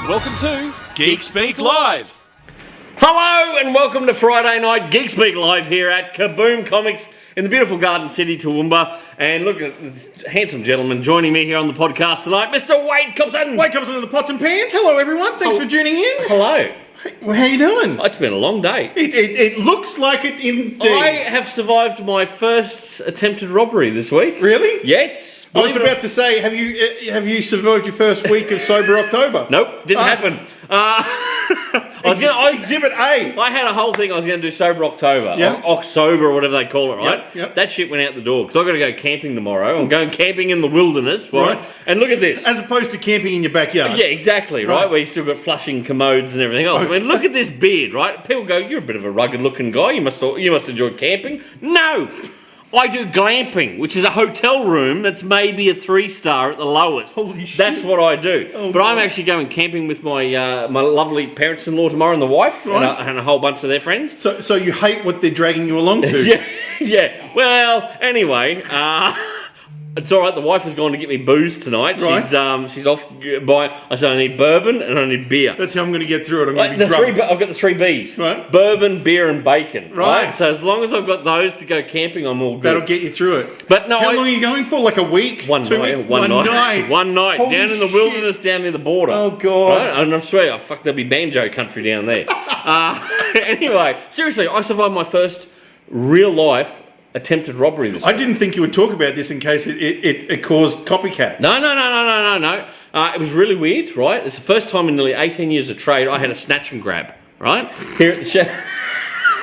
Welcome to Geek Speak Live. Hello and welcome to Friday Night Geek Speak Live here at Kaboom Comics in the beautiful Garden City, Toowoomba. And look at this handsome gentleman joining me here on the podcast tonight, Mr. Wade Cobson. Wade Cobson of the Pots and Pans. Hello, everyone. Thanks for tuning in. Hello. Well, how you doing? It's been a long day. It looks like it indeed. I have survived my first attempted robbery this week. Really? Yes. I was about to say, have you survived your first week of sober October? Nope, didn't happen. Exhibit A. I had a whole thing I was going to do sober October, Yeah. Oxtober or whatever they call it, right? Yep. That shit went out the door because I've got to go camping tomorrow. I'm going camping in the wilderness, right? And look at this. As opposed to camping in your backyard. Yeah, exactly, right? Where you still got flushing commodes and everything else. Okay. I mean, look at this beard, right? People go, "You're a bit of a rugged-looking guy. You must enjoy camping." No, I do glamping, which is a hotel room that's maybe a 3-star at the lowest. Holy shit. That's what I do. Oh, but I'm God. actually going camping with my my lovely parents-in-law tomorrow and the wife and a whole bunch of their friends. So you hate what they're dragging you along to? Yeah. Well, anyway, it's all right. The wife has gone to get me booze tonight. Right. She's off by. I said I need bourbon and I need beer. That's how I'm going to get through it. I'm going Like to be drunk. I've got the 3 Bs. Right. Bourbon, beer, and bacon. Right. So as long as I've got those to go camping, I'm all good. That'll get you through it. But no, How long are you going for? Like a week? One 2 night. weeks? One night. One night. Holy Down in the shit. wilderness, down near the border. Oh, God. Right? And I swear, there'll be banjo country down there. Anyway, seriously, I survived my first real life attempted robbery this I didn't think you would talk about this in case it caused copycats. No. It was really weird, right? It's the first time in nearly 18 years of trade I had a snatch and grab, right? Here at the show.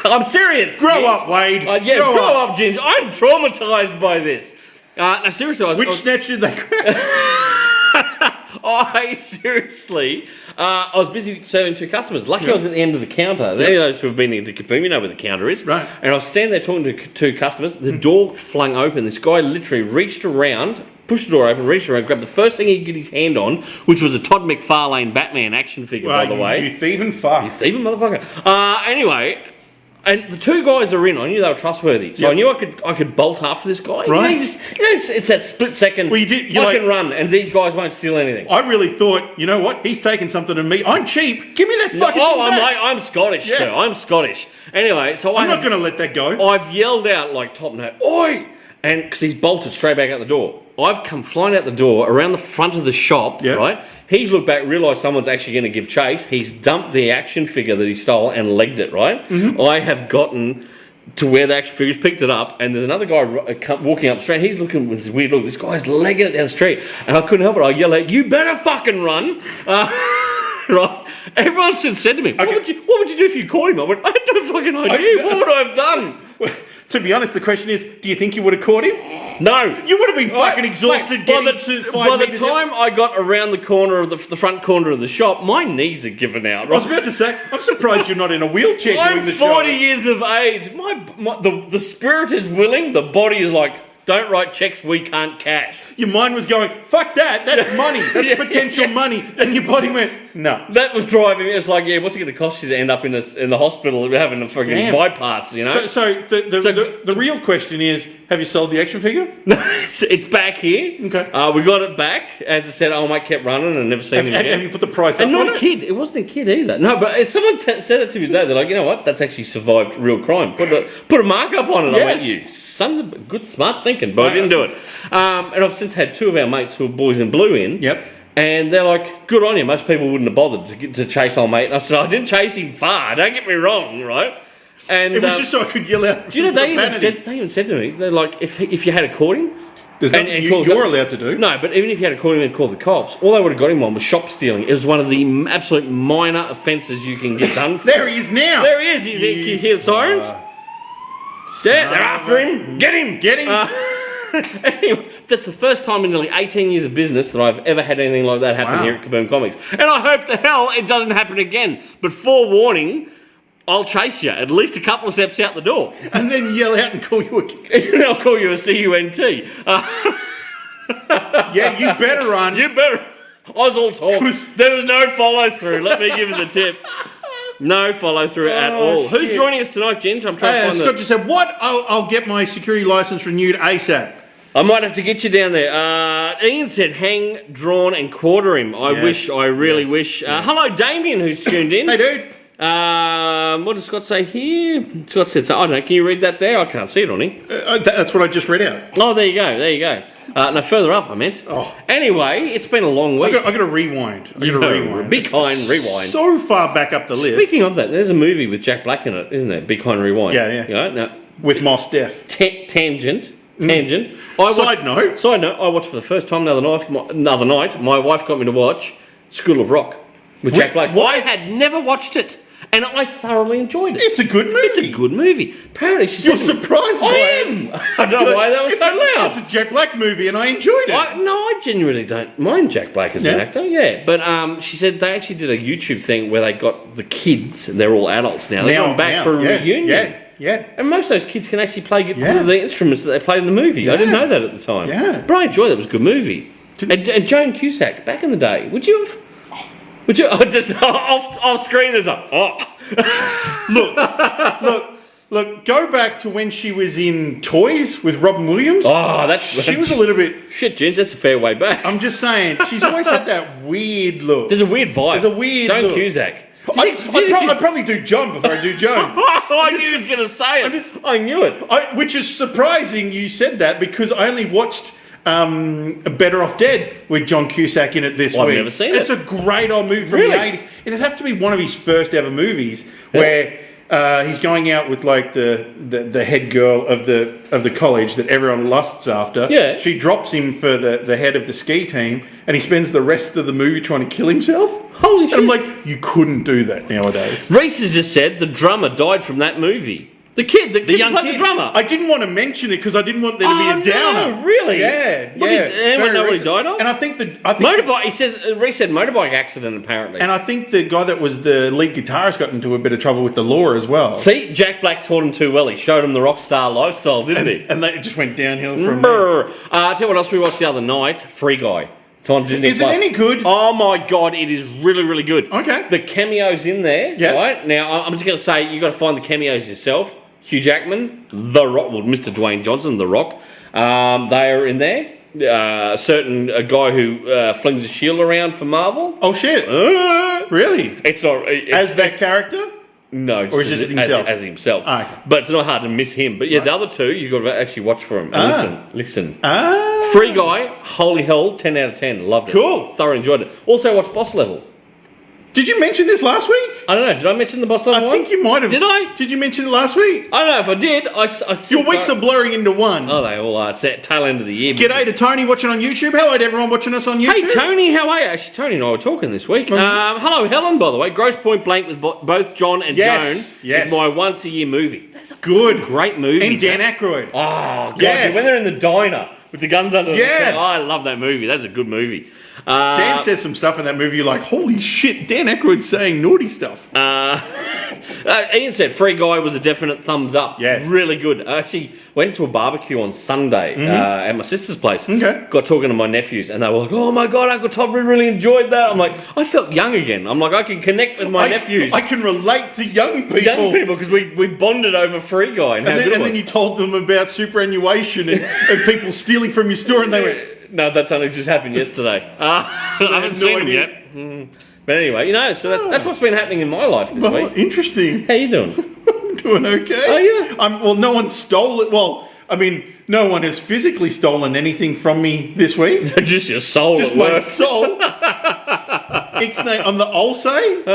I'm serious. Grow up, Wade. Grow up, Ginge. I'm traumatised by this. No, seriously, Which snatch did they grab? I was busy serving 2 customers. Lucky I was at the end of the counter. Any of those who have been into Kaboom, you know where the counter is. Right. And I was standing there talking to 2 customers. The door flung open. This guy literally reached around, pushed the door open, reached around, grabbed the first thing he could get his hand on, which was a Todd McFarlane Batman action figure, by the way. You thieving fuck. You thieving motherfucker. Anyway, and the 2 guys are in. I knew they were trustworthy, so I knew I could bolt after this guy. Right. It's that split second. Well, I can run, and these guys won't steal anything. I really thought, you know what? He's taking something to me. I'm cheap. Give me that fucking thing back. I'm Scottish, Yeah. sir. I'm Scottish. Anyway, so I'm not going to let that go. I've yelled out like top note, "Oi!" And because he's bolted straight back out the door. I've come flying out the door around the front of the shop, Yep. right? He's looked back, realised someone's actually going to give chase. He's dumped the action figure that he stole and legged it, right? Mm-hmm. I have gotten to where the action figure's picked it up, and there's another guy walking up the street. He's looking with this weird look. This guy's legging it down the street, and I couldn't help it. I yell out, "You better fucking run!" Right? Everyone said to me, "What would you do if you caught him?" I went, "I had no fucking idea. What would I have done?" Well, to be honest, the question is, do you think you would have caught him? No. You would have been fucking exhausted Mate, getting by to the 5 meters time I got around the corner of the front corner of the shop, my knees are given out. I was Right? about to say, I'm surprised you're not in a wheelchair doing I'm the 40 show. years of age. The spirit is willing. The body is like, don't write checks we can't cash. Your mind was going, fuck that, that's money, that's potential money. And your body went, no. That was driving me. It's like, yeah, what's it going to cost you to end up in the hospital having a fucking Damn. bypass, you know? So the real question is, have you sold the action figure? It's back here. Okay. We got it back. As I said, mate kept running and never seen him again. Have you put the price up And on not a it? kid. It wasn't a kid either. No, but if someone said it to me today, they're like, you know what? That's actually survived real crime. Put a markup on it. I went, Yes. you sons of good smart thinking, but I didn't do it. And I've since had 2 of our mates who are boys in blue in. Yep. And they're like, good on you. Most people wouldn't have bothered to chase old mate. And I said, I didn't chase him far. Don't get me wrong, right? And It was just so I could yell out. do you know they profanity. even said to me, they're like, if you had caught him. There's nothing and you're allowed to do. No, but even if you had caught him and called the cops, all they would have got him on was shop stealing. It was one of the absolute minor offences you can get done for. There he is now. There he is. You hear the sirens? They're after him. Get him. Get him. Anyway, that's the first time in nearly 18 years of business that I've ever had anything like that happen here at Kaboom Comics. And I hope the hell it doesn't happen again. But forewarning, I'll chase you at least a couple of steps out the door. And then yell out and call you a... I'll call you a CUNT. Yeah, you better run. You better. I was all talk. There was no follow through. Let me give you the tip. No follow through at all. Who's shit. joining us tonight, Ginge? I'm trying to find Scott just said, what? I'll get my security license renewed ASAP. I might have to get you down there. Ian said hang, drawn, and quarter him. I really wish. Hello, Damien, who's tuned in. Hey, dude. What does Scott say here? Scott said, I don't know, can you read that there? I can't see it on him. That's what I just read out. Oh, there you go. No, further up, I meant. Oh. Anyway, it's been a long week. I got to rewind. Be kind, rewind. So far back up the list. Speaking of that, there's a movie with Jack Black in it, isn't there? Be kind, rewind. Yeah. You know, now, with Mos Def. Tangent. Side note, I watched for the first time the other night. My wife got me to watch School of Rock with Jack Black. What? I had never watched it, and I thoroughly enjoyed it. It's a good movie. It's a good movie. Apparently, You're surprised by I it. am. I don't know why that was so loud. It's a Jack Black movie, and I enjoyed it. I genuinely don't mind Jack Black as an actor, but she said they actually did a YouTube thing where they got the kids, and they're all adults now. They're going back for a reunion. Yeah. And most of those kids can actually play the instruments that they played in the movie. Yeah. I didn't know that at the time. Yeah. But I enjoyed it. It was a good movie. And Joan Cusack, back in the day, would you have... just off screen, there's Look, go back to when she was in Toys with Robin Williams. Oh, she was a little bit... Shit, gents, that's a fair way back. I'm just saying, she's always had that weird look. There's a weird vibe. There's a weird Joan look. Cusack. I'd probably do John before I do Joan. I knew he was going to say it. I knew it. Which is surprising you said that, because I only watched Better Off Dead with John Cusack in it this week. I've never seen it. It's a great old movie from the 80s. It'd have to be one of his first ever movies where he's going out with like the head girl of the college that everyone lusts after. Yeah. She drops him for the head of the ski team, and he spends the rest of the movie trying to kill himself. Holy shit. And I'm like, you couldn't do that nowadays. Reese has just said the drummer died from that movie. The kid young played the drummer. I didn't want to mention it because I didn't want there to be a downer. No, really? Yeah. Anyone know what he recent. died of? And I think motorbike. He says Reese said motorbike accident apparently. And I think the guy that was the lead guitarist got into a bit of trouble with the law as well. See, Jack Black taught him too well. He showed him the rock star lifestyle, didn't he? And it just went downhill from there. I'll tell you what else we watched the other night. Free Guy. It's on Disney Is it Plus. any good? Oh my god, it is really, really good. Okay. The cameos in there, right? Now, I'm just going to say, you got to find the cameos yourself. Hugh Jackman, The Rock, well, Mr. Dwayne Johnson, The Rock, they are in there. A guy who flings a shield around for Marvel. Oh shit! Really? It's not As that character? No, Or is it himself? as himself. Ah, okay. But it's not hard to miss him. But yeah, the other two you got to actually watch for him and listen. Ah. Free Guy, holy hell, 10 out of 10. Loved it. Cool. Thoroughly enjoyed it. Also watched Boss Level. Did you mention this last week? I don't know. Did I mention the Boss Level I one? think you might have. Did I? Did you mention it last week? I don't know if I did. Your weeks are blurring into one. Oh, they all are. It's that tail end of the year. G'day to Tony watching on YouTube. Hello to everyone watching us on YouTube. Hey, Tony, how are you? Actually, Tony and I were talking this week. Hello, Helen, by the way. Gross Point Blank with both John and Joan is my once-a-year movie. That's a great movie. And Dan Aykroyd. Oh, God. Yes. When they're in the diner with the guns under Yes. the I love that movie. That's a good movie. Dan says some stuff in that movie, you're like, holy shit, Dan Aykroyd's saying naughty stuff. Ian said Free Guy was a definite thumbs up. Yeah. Really good. I actually went to a barbecue on Sunday at my sister's place. Okay. Got talking to my nephews and they were like, oh my God, Uncle Tom, we really enjoyed that. I'm like, I felt young again. I'm like, I can connect with my nephews. I can relate to young people. Young people, because we bonded over Free Guy. And then you told them about superannuation and people stealing from your store, and they went, no, that's only just happened yesterday. I haven't seen them yet. But anyway, so that's what's been happening in my life this week. Interesting. How you doing? I'm doing okay. Oh, yeah? Well, no one stole it. Well, I mean, no one has physically stolen anything from me this week. Just your soul. Just at my work. soul. Ixnay on the Olsay.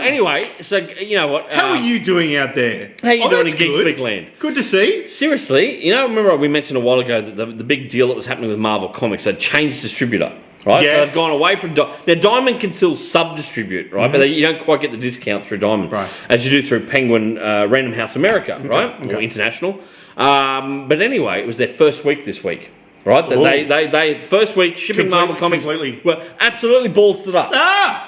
Anyway, so you know what? How are you doing out there? How you doing in that's Geek good. Speak Land? Good to see. Seriously, remember we mentioned a while ago that the big deal that was happening with Marvel Comics, they'd changed distributor, right? Yes. So they've gone away from... Now, Diamond can still sub-distribute, right? But you don't quite get the discount through Diamond. Right. As you do through Penguin Random House America, right? Okay. Or International. But anyway, it was their first week this week. Right, they first week shipping Marvel Comics were absolutely balls it up.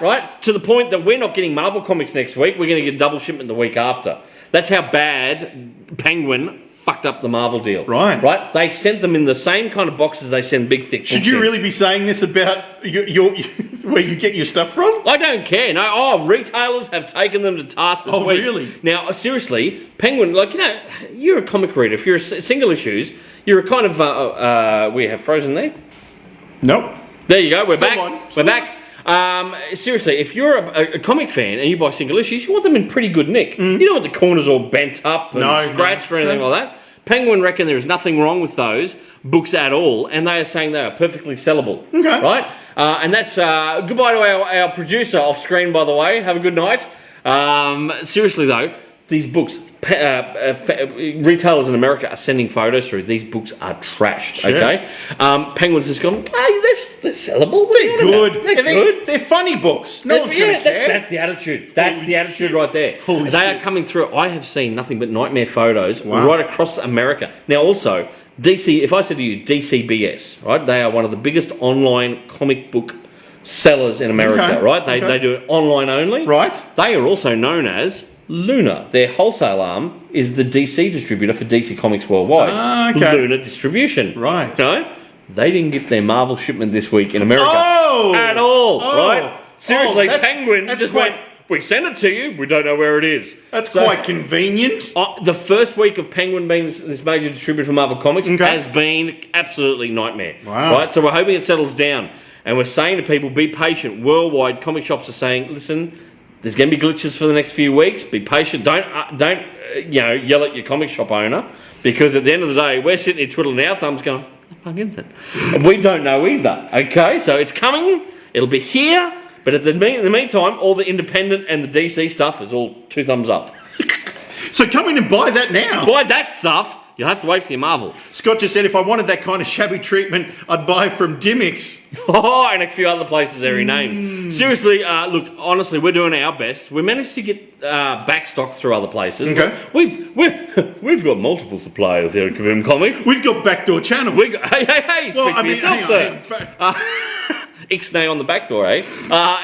Right, to the point that we're not getting Marvel Comics next week. We're going to get double shipment the week after. That's how bad Penguin fucked up the Marvel deal. Right. They sent them in the same kind of boxes they send big, thick books Should you in. really be saying this about your where you get your stuff from? I don't care. No, retailers have taken them to task this week. Really? Now, seriously, Penguin, you're a comic reader. If you're a single issues, you're a kind of, we have Frozen there? Nope. There you go. We're Still back. on. We're Still back. Seriously, if you're a comic fan and you buy single issues, you want them in pretty good nick. You don't want the corners all bent up and scratched or anything like that. Penguin reckon there is nothing wrong with those books at all, and they are saying they are perfectly sellable. Okay. Right? And that's goodbye to our producer off screen, by the way. Have a good night. Seriously, though, these books, retailers in America are sending photos through. These books are trashed, okay? Penguin's just gone, they're sellable. They're good. They're good. They're funny books. No one's going to care. That's the attitude. That's the attitude right there. Holy they shit. are coming through. I have seen nothing but nightmare photos right across America. Now, also, DC, if I said to you DCBS, right, they are one of the biggest online comic book sellers in America, right? They do it online only. Right. They are also known as Luna. Their wholesale arm is the DC distributor for DC Comics worldwide. Okay. Luna Distribution. Right. No? They didn't get their Marvel shipment this week in America. Oh! At all, Oh. right? Seriously, Oh, Penguin that's just quite- went, we sent it to you, we don't know where it is. That's So, quite convenient. the first week of Penguin being this major distributor for Marvel Comics has been absolutely nightmare. Wow. Right? So we're hoping it settles down. And we're saying to people, be patient. Worldwide, comic shops are saying, listen, there's going to be glitches for the next few weeks. Be patient. Don't yell at your comic shop owner, because at the end of the day, we're sitting here twiddling our thumbs going, what the fuck is it? We don't know either. Okay, so it's coming. It'll be here. But in the meantime, all the independent and the DC stuff is all 2 thumbs up. So come in and buy that now. Buy that stuff. You'll have to wait for your Marvel. Scott just said if I wanted that kind of shabby treatment, I'd buy from Dimmicks. Oh, and a few other places there he named. Seriously, look, honestly, we're doing our best. We managed to get back stock through other places. Okay. We've got multiple suppliers here at Kaboom Comics. We've got backdoor channels. Hey, speak for yourself, sir. Ixnay on the back door, eh?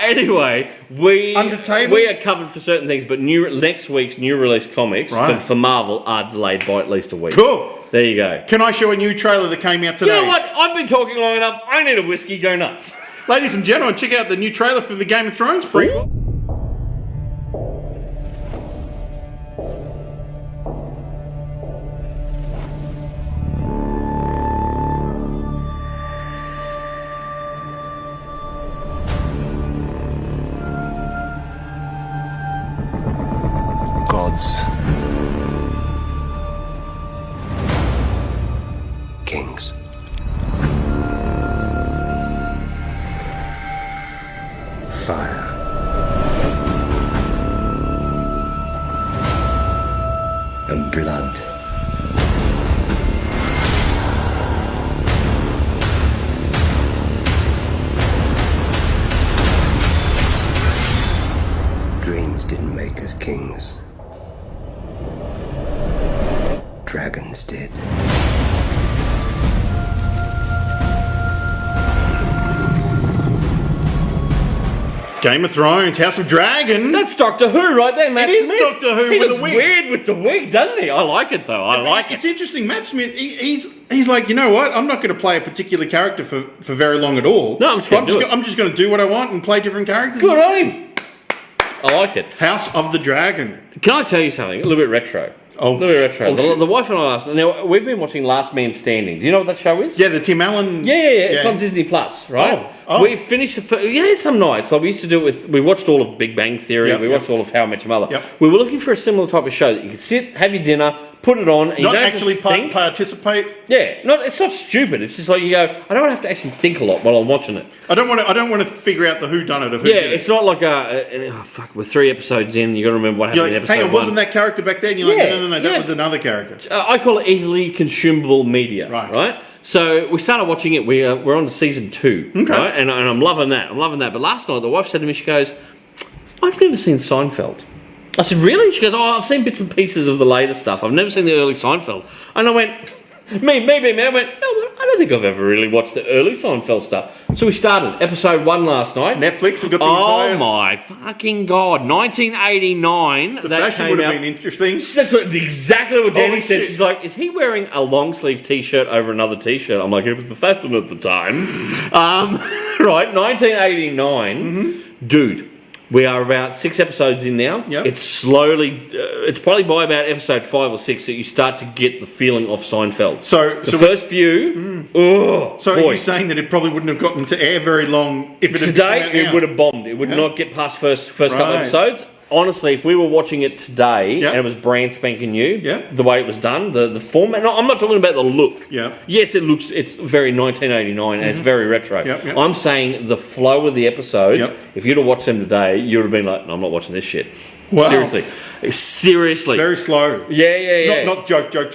Anyway, we are covered for certain things, but next week's new release comics for Marvel are delayed by at least a week. Cool. There you go. Can I show a new trailer that came out today? You know what? I've been talking long enough. I need a whiskey. Go nuts. Ladies and gentlemen, check out the new trailer for the Game of Thrones prequel. Gods. Kings. Fire. And blood. Dreams didn't make us kings. Dragons did. Game of Thrones, House of Dragon. That's Doctor Who right there, Matt It is Smith. Doctor Who he with a looks wig. weird with the wig, doesn't he? I like it though. I like It's it. interesting. Matt Smith, he's like, you know what? I'm not going to play a particular character for very long at all. No, I'm just gonna do it. I'm just going to do what I want and play different characters. Good on him. I like it. House of the Dragon. Can I tell you something? A little bit retro. Oh, a little bit retro. oh, The wife and I last. Now we've been watching Last Man Standing. Do you know what that show is? Yeah, the Tim Allen. Yeah. It's on Disney Plus, right? Oh. We finished the first. Yeah, some nights. Like we used to do it with. We watched all of Big Bang Theory. Yep, we watched all of How I Met Your Mother. Yep. We were looking for a similar type of show that you could sit, have your dinner, put it on, and you Not don't actually have to think. participate. Yeah, it's not stupid. It's just like you go. I don't have to actually think a lot while I'm watching it. I don't want to figure out the whodunit of who. Yeah, did it. it's not like we're 3 episodes in. You got to remember what You're happened like, in episode hang on, 1. wasn't that character back then? You're Yeah, like, no, that yeah. was another character. I call it easily consumable media. Right. So we started watching it. We're on to season 2. Okay. Right? And I'm loving that. But last night the wife said to me, she goes, "I've never seen Seinfeld." I said, "Really?" She goes, "Oh, I've seen bits and pieces of the later stuff. I've never seen the early Seinfeld." And I went, Me, man, went, no, I don't think I've ever really watched the early Seinfeld stuff. So we started episode 1 last night. Netflix have got the Oh entire... my fucking God. 1989. The fashion would have been interesting. That's exactly what Danny Holy said. shit. She's like, is he wearing a long sleeve t-shirt over another t-shirt? I'm like, it was the fashion at the time. Right, 1989. Dude, we are about 6 episodes in now. Yep. It's slowly, it's probably by about episode 5 or 6 that you start to get the feeling of Seinfeld. The first few, So boy. are you saying that it probably wouldn't have gotten to air very long if it had Today, come out it now? would have bombed. It would not get past first couple Right. episodes. Honestly, if we were watching it today Yep. and it was brand spanking new, Yep. the way it was done, the format. No, I'm not talking about the look. Yep. Yes, it's very 1989 and it's very retro. Yep, yep. I'm saying the flow of the episodes. Yep. If you'd have watched them today, you would have been like, no, I'm not watching this shit. Wow. Seriously. Very slow. Yeah. Not joke. Just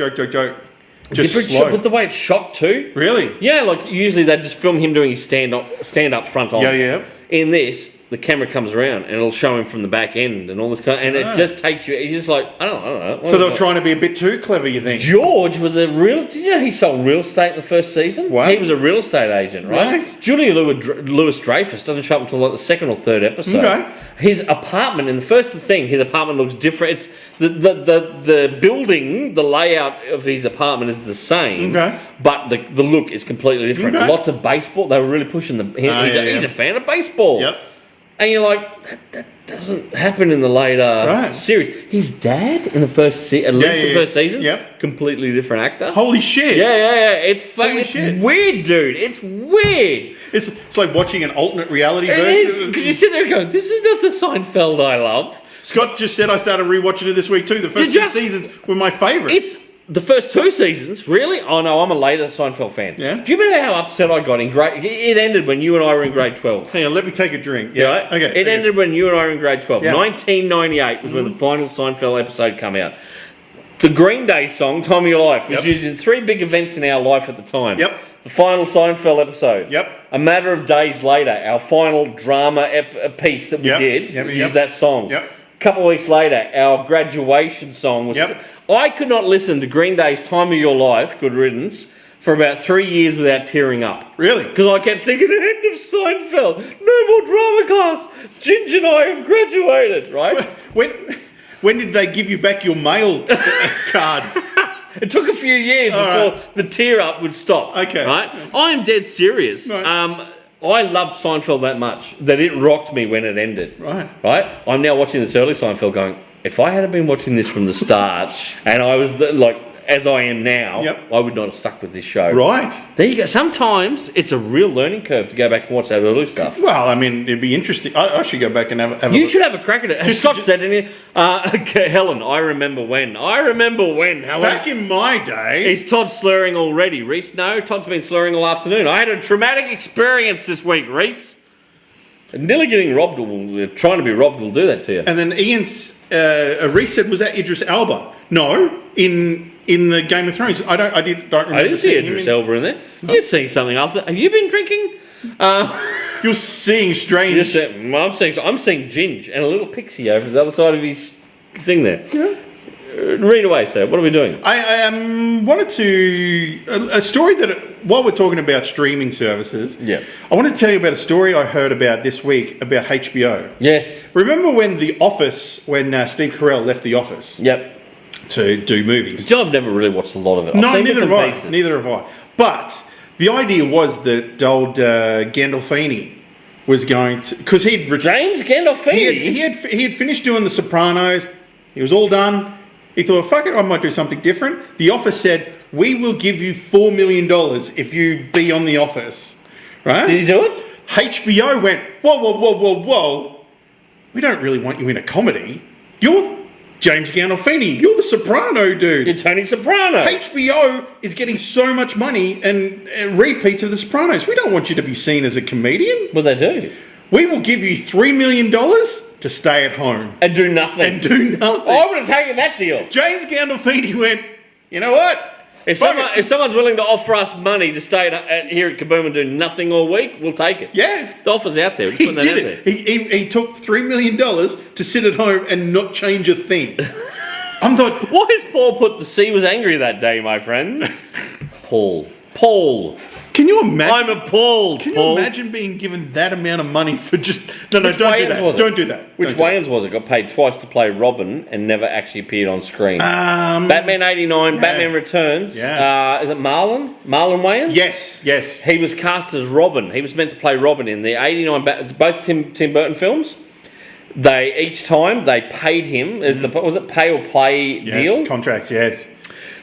Different slow. shot, but the way it's shot too. Really? Yeah, like usually they just film him doing his stand up front on. Yeah. In this, the camera comes around and it'll show him from the back end and all this kind, and it just takes you. He's just like, I don't know. So they were trying to be a bit too clever, you think? George was a real. Did you know he sold real estate in the first season? What? He was a real estate agent, right? Right. Julia Louis Dreyfus doesn't show up until like the 2nd or 3rd episode. Okay. His apartment, in the first thing, his apartment looks different. It's the building, the layout of his apartment is the same. Okay. But the look is completely different. Okay. Lots of baseball. They were really pushing the. He's a fan of baseball. Yep. And you're like, that doesn't happen in the later series. His dad in the first the first season, completely different actor. Holy shit. Yeah. It's Holy it's shit. weird, dude. It's weird. It's like watching an alternate reality It is, version. because you sit there going, this is not the Seinfeld I love. Scott just said I started rewatching it this week too. The first Did ya? 2 seasons were my favourite. It's the first 2 seasons, really? Oh no, I'm a later Seinfeld fan. Yeah? Do you remember how upset I got in grade? It ended when you and I were in grade 12. Hang on, let me take a drink. Yeah. Right? Okay. It ended when you and I were in grade 12. Yeah. 1998 was when the final Seinfeld episode came out. The Green Day song, Time of Your Life, was used in 3 big events in our life at the time. Yep. The final Seinfeld episode. Yep. A matter of days later, our final drama piece that we did used that song. Yep. A couple of weeks later, our graduation song was... Yep. I could not listen to Green Day's Time of Your Life, Good Riddance, for about 3 years without tearing up. Really? Because I kept thinking, end of Seinfeld, no more drama class, Ginge and I have graduated, right? When did they give you back your mail card? It took a few years before the tear up would stop. Okay. Right? I'm dead serious. Right. I loved Seinfeld that much that it rocked me when it ended. Right. Right? I'm now watching this early Seinfeld going, if I hadn't been watching this from the start and I was as I am now, I would not have stuck with this show. Right. There you go. Sometimes it's a real learning curve to go back and watch that early stuff. Well, I mean, it'd be interesting. I should go back and have a You look. should have a crack at it. Has Scott said any? Okay, Helen, I remember when. Helen. Back in my day... Is Todd slurring already, Reese? No, Todd's been slurring all afternoon. I had a traumatic experience this week, Reese. Nearly getting robbed, trying to be robbed will do that to you. And then Ian's... Reese said, was that Idris Elba? No, in the Game of Thrones. I don't remember. I didn't see seeing him Idris Elba in there. You'd seen something else. Have you been drinking? You're seeing strange... I'm seeing Ginge and a little pixie over the other side of his thing there. Yeah. Read away, sir. What are we doing? I wanted to... A story that... While we're talking about streaming services, I want to tell you about a story I heard about this week about HBO. Yes. Remember when The Office, when Steve Carell left The Office to do movies? I've never really watched a lot of it. No, neither have I. But the idea was that old Gandolfini was going to... Because James Gandolfini? He had finished doing The Sopranos. He was all done. He thought, fuck it, I might do something different. The Office said, we will give you $4 million if you be on The Office. Right? Did he do it? HBO went, whoa. We don't really want you in a comedy. You're James Gandolfini. You're the Soprano dude. You're Tony Soprano. HBO is getting so much money and repeats of The Sopranos. We don't want you to be seen as a comedian. What they do? We will give you $3 million to stay at home. And do nothing. I would have taken that deal. James Gandolfini went, you know what? If someone's willing to offer us money to stay here at Kaboom and do nothing all week, we'll take it. Yeah. The offer's out there. We're just He putting that did out there. it. He took $3 million to sit at home and not change a thing. I'm like, why has Paul put the sea was angry that day, my friends? Paul. Paul. Can you imagine? I'm appalled. Can Paul. you imagine being given that amount of money for just... No, Which don't do Wayans that. was it? Don't do that. Which Don't do Wayans was it? Got paid twice to play Robin and never actually appeared on screen. Batman 89, yeah. Batman Returns. Yeah. Is it Marlon? Marlon Wayans? Yes. He was cast as Robin. He was meant to play Robin in the 89, both Tim Burton films. Each time they paid him, was it pay or play deal? Yes, contracts, yes.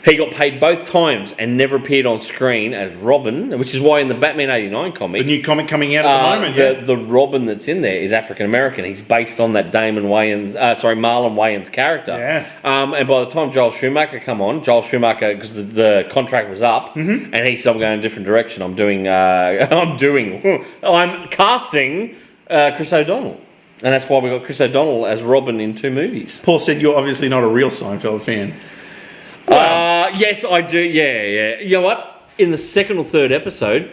He got paid both times and never appeared on screen as Robin, which is why in the Batman 89 comic... The new comic coming out at the moment, the Robin that's in there is African American. He's based on that Marlon Wayans character. Yeah. And by the time Joel Schumacher come on, because the contract was up, and he said, I'm going in a different direction. I'm casting Chris O'Donnell. And that's why we got Chris O'Donnell as Robin in 2 movies. Paul said you're obviously not a real Seinfeld fan. Yes, I do. Yeah. You know what? In the 2nd or 3rd episode,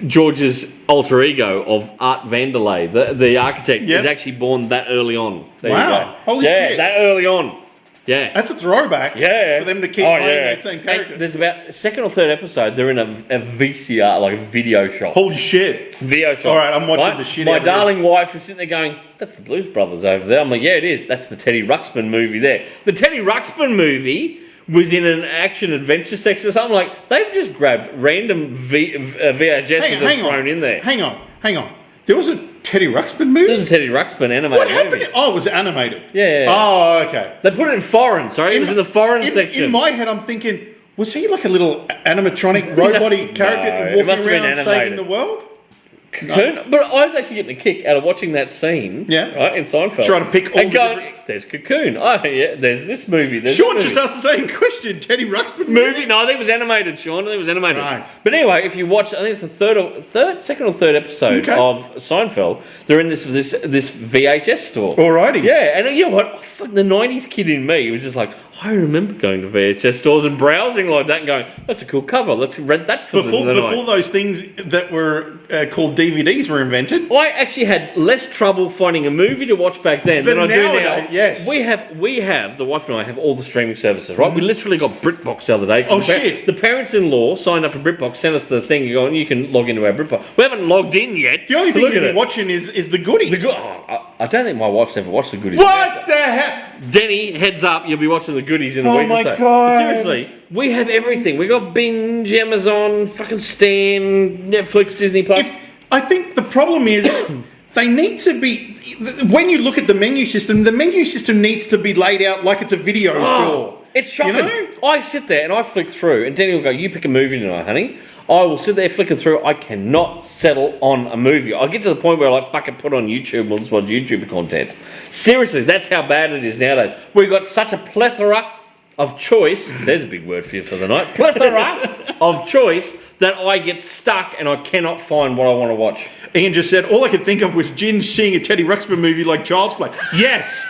George's alter ego of Art Vanderlei, the architect, is actually born that early on. There you Wow. go. Holy shit. that early on. Yeah. That's a throwback for them to keep playing that same character. And there's about 2nd or 3rd episode, they're in a VCR, like a video shop. Holy shit. Video shop. All right, I'm watching the shit out My of this. darling wife is sitting there going, that's the Blues Brothers over there. I'm like, yeah, it is. That's the Teddy Ruxpin movie there. The Teddy Ruxpin movie was in an action-adventure section or something. Like, they've just grabbed random VHSs and thrown in there. Hang on. There was a Teddy Ruxpin movie? This is a Teddy Ruxpin animated What happened? movie. Oh, it was animated. Yeah. Oh, okay. They put it in foreign, sorry. It was in the foreign section. In my head, I'm thinking, was he like a little animatronic, robot-y character it must walking have been around saving animated. the world? Cocoon, but I was actually getting a kick out of watching that scene, right, in Seinfeld. Trying to pick all and the going, different- there's Cocoon. Oh, yeah, there's this movie. There's Sean that just movie. asked the same question. Teddy Ruxpin Movie? No, I think it was animated, Sean. I think it was animated. Right. But anyway, if you watch, I think it's the second or third episode of Seinfeld. They're in this VHS store. Alrighty. Yeah, and you know what? The '90s kid in me was just like, I remember going to VHS stores and browsing like that and going, that's a cool cover. Let's rent that for the night. Before those things that were called DVDs were invented. I actually had less trouble finding a movie to watch back then than I do now. Nowadays, yes. We have the wife and I have all the streaming services, right? We literally got BritBox the other day. Oh, shit. The parents-in-law signed up for BritBox, sent us the thing, going, you can log into our BritBox. We haven't logged in yet. The only to thing look you'll at be it. watching is the goodies. I don't think my wife's ever watched the goodies. What the hell? Denny, heads up, you'll be watching the goodies in a Oh week my or so. God. But seriously, we have everything. We got Binge, Amazon, fucking Stan, Netflix, Disney Plus. I think the problem is they need to be. When you look at the menu system needs to be laid out like it's a video store. It's shocking. You know? I sit there and I flick through, and Danny will go, you pick a movie tonight, honey. I will sit there flicking through. I cannot settle on a movie. I get to the point where I like, fucking put on YouTube. We'll just watch YouTube content. Seriously, that's how bad it is nowadays. We've got such a plethora of choice. There's a big word for you for the night. Plethora of choice that I get stuck and I cannot find what I want to watch. Ian just said, all I could think of was Jin seeing a Teddy Ruxpin movie like Child's Play. Yes.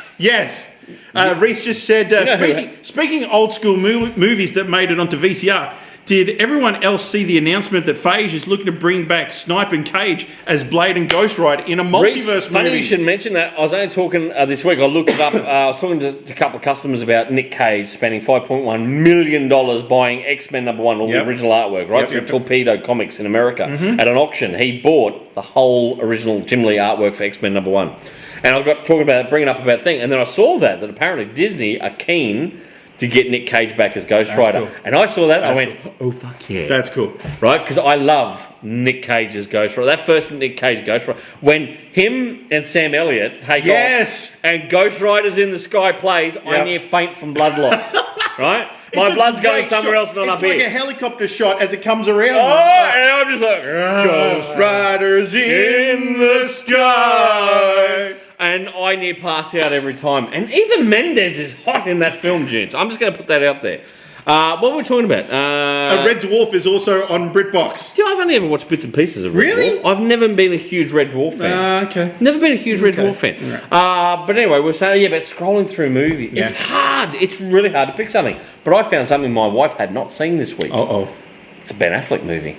Reese just said, speaking old school movies that made it onto VCR, did everyone else see the announcement that Phage is looking to bring back Snipe and Cage as Blade and Ghost Rider in a multiverse Funny movie? you should mention that. I was only talking this week. I looked it up. I was talking to a couple of customers about Nick Cage spending $5.1 million buying X-Men #1, all the original artwork, right, through Torpedo Comics in America. At an auction, he bought the whole original Jim Lee artwork for X-Men #1. And I got talking about bringing up about the thing, and then I saw that apparently Disney are keen to get Nick Cage back as Ghost Rider. Cool. And I saw that, I went, oh, fuck yeah. That's cool. Right? Because I love Nick Cage's Ghost Rider. That first Nick Cage Ghost Rider. When him and Sam Elliott take off and Ghost Rider's in the Sky plays, I near faint from blood loss. Right? My blood's going somewhere else, not up here. It's like a helicopter shot as it comes around. And I'm just like, Ghost Riders in the sky. And I near pass out every time. And even Mendes is hot in that film, gents. I'm just going to put that out there. What were we talking about? A Red Dwarf is also on BritBox. I've only ever watched bits and pieces of Red Dwarf. I've never been a huge Red Dwarf fan. Okay. Never been a huge Red Dwarf fan. But anyway, we're saying, about scrolling through movies. Yeah. It's hard. It's really hard to pick something. But I found something my wife had not seen this week. It's a Ben Affleck movie.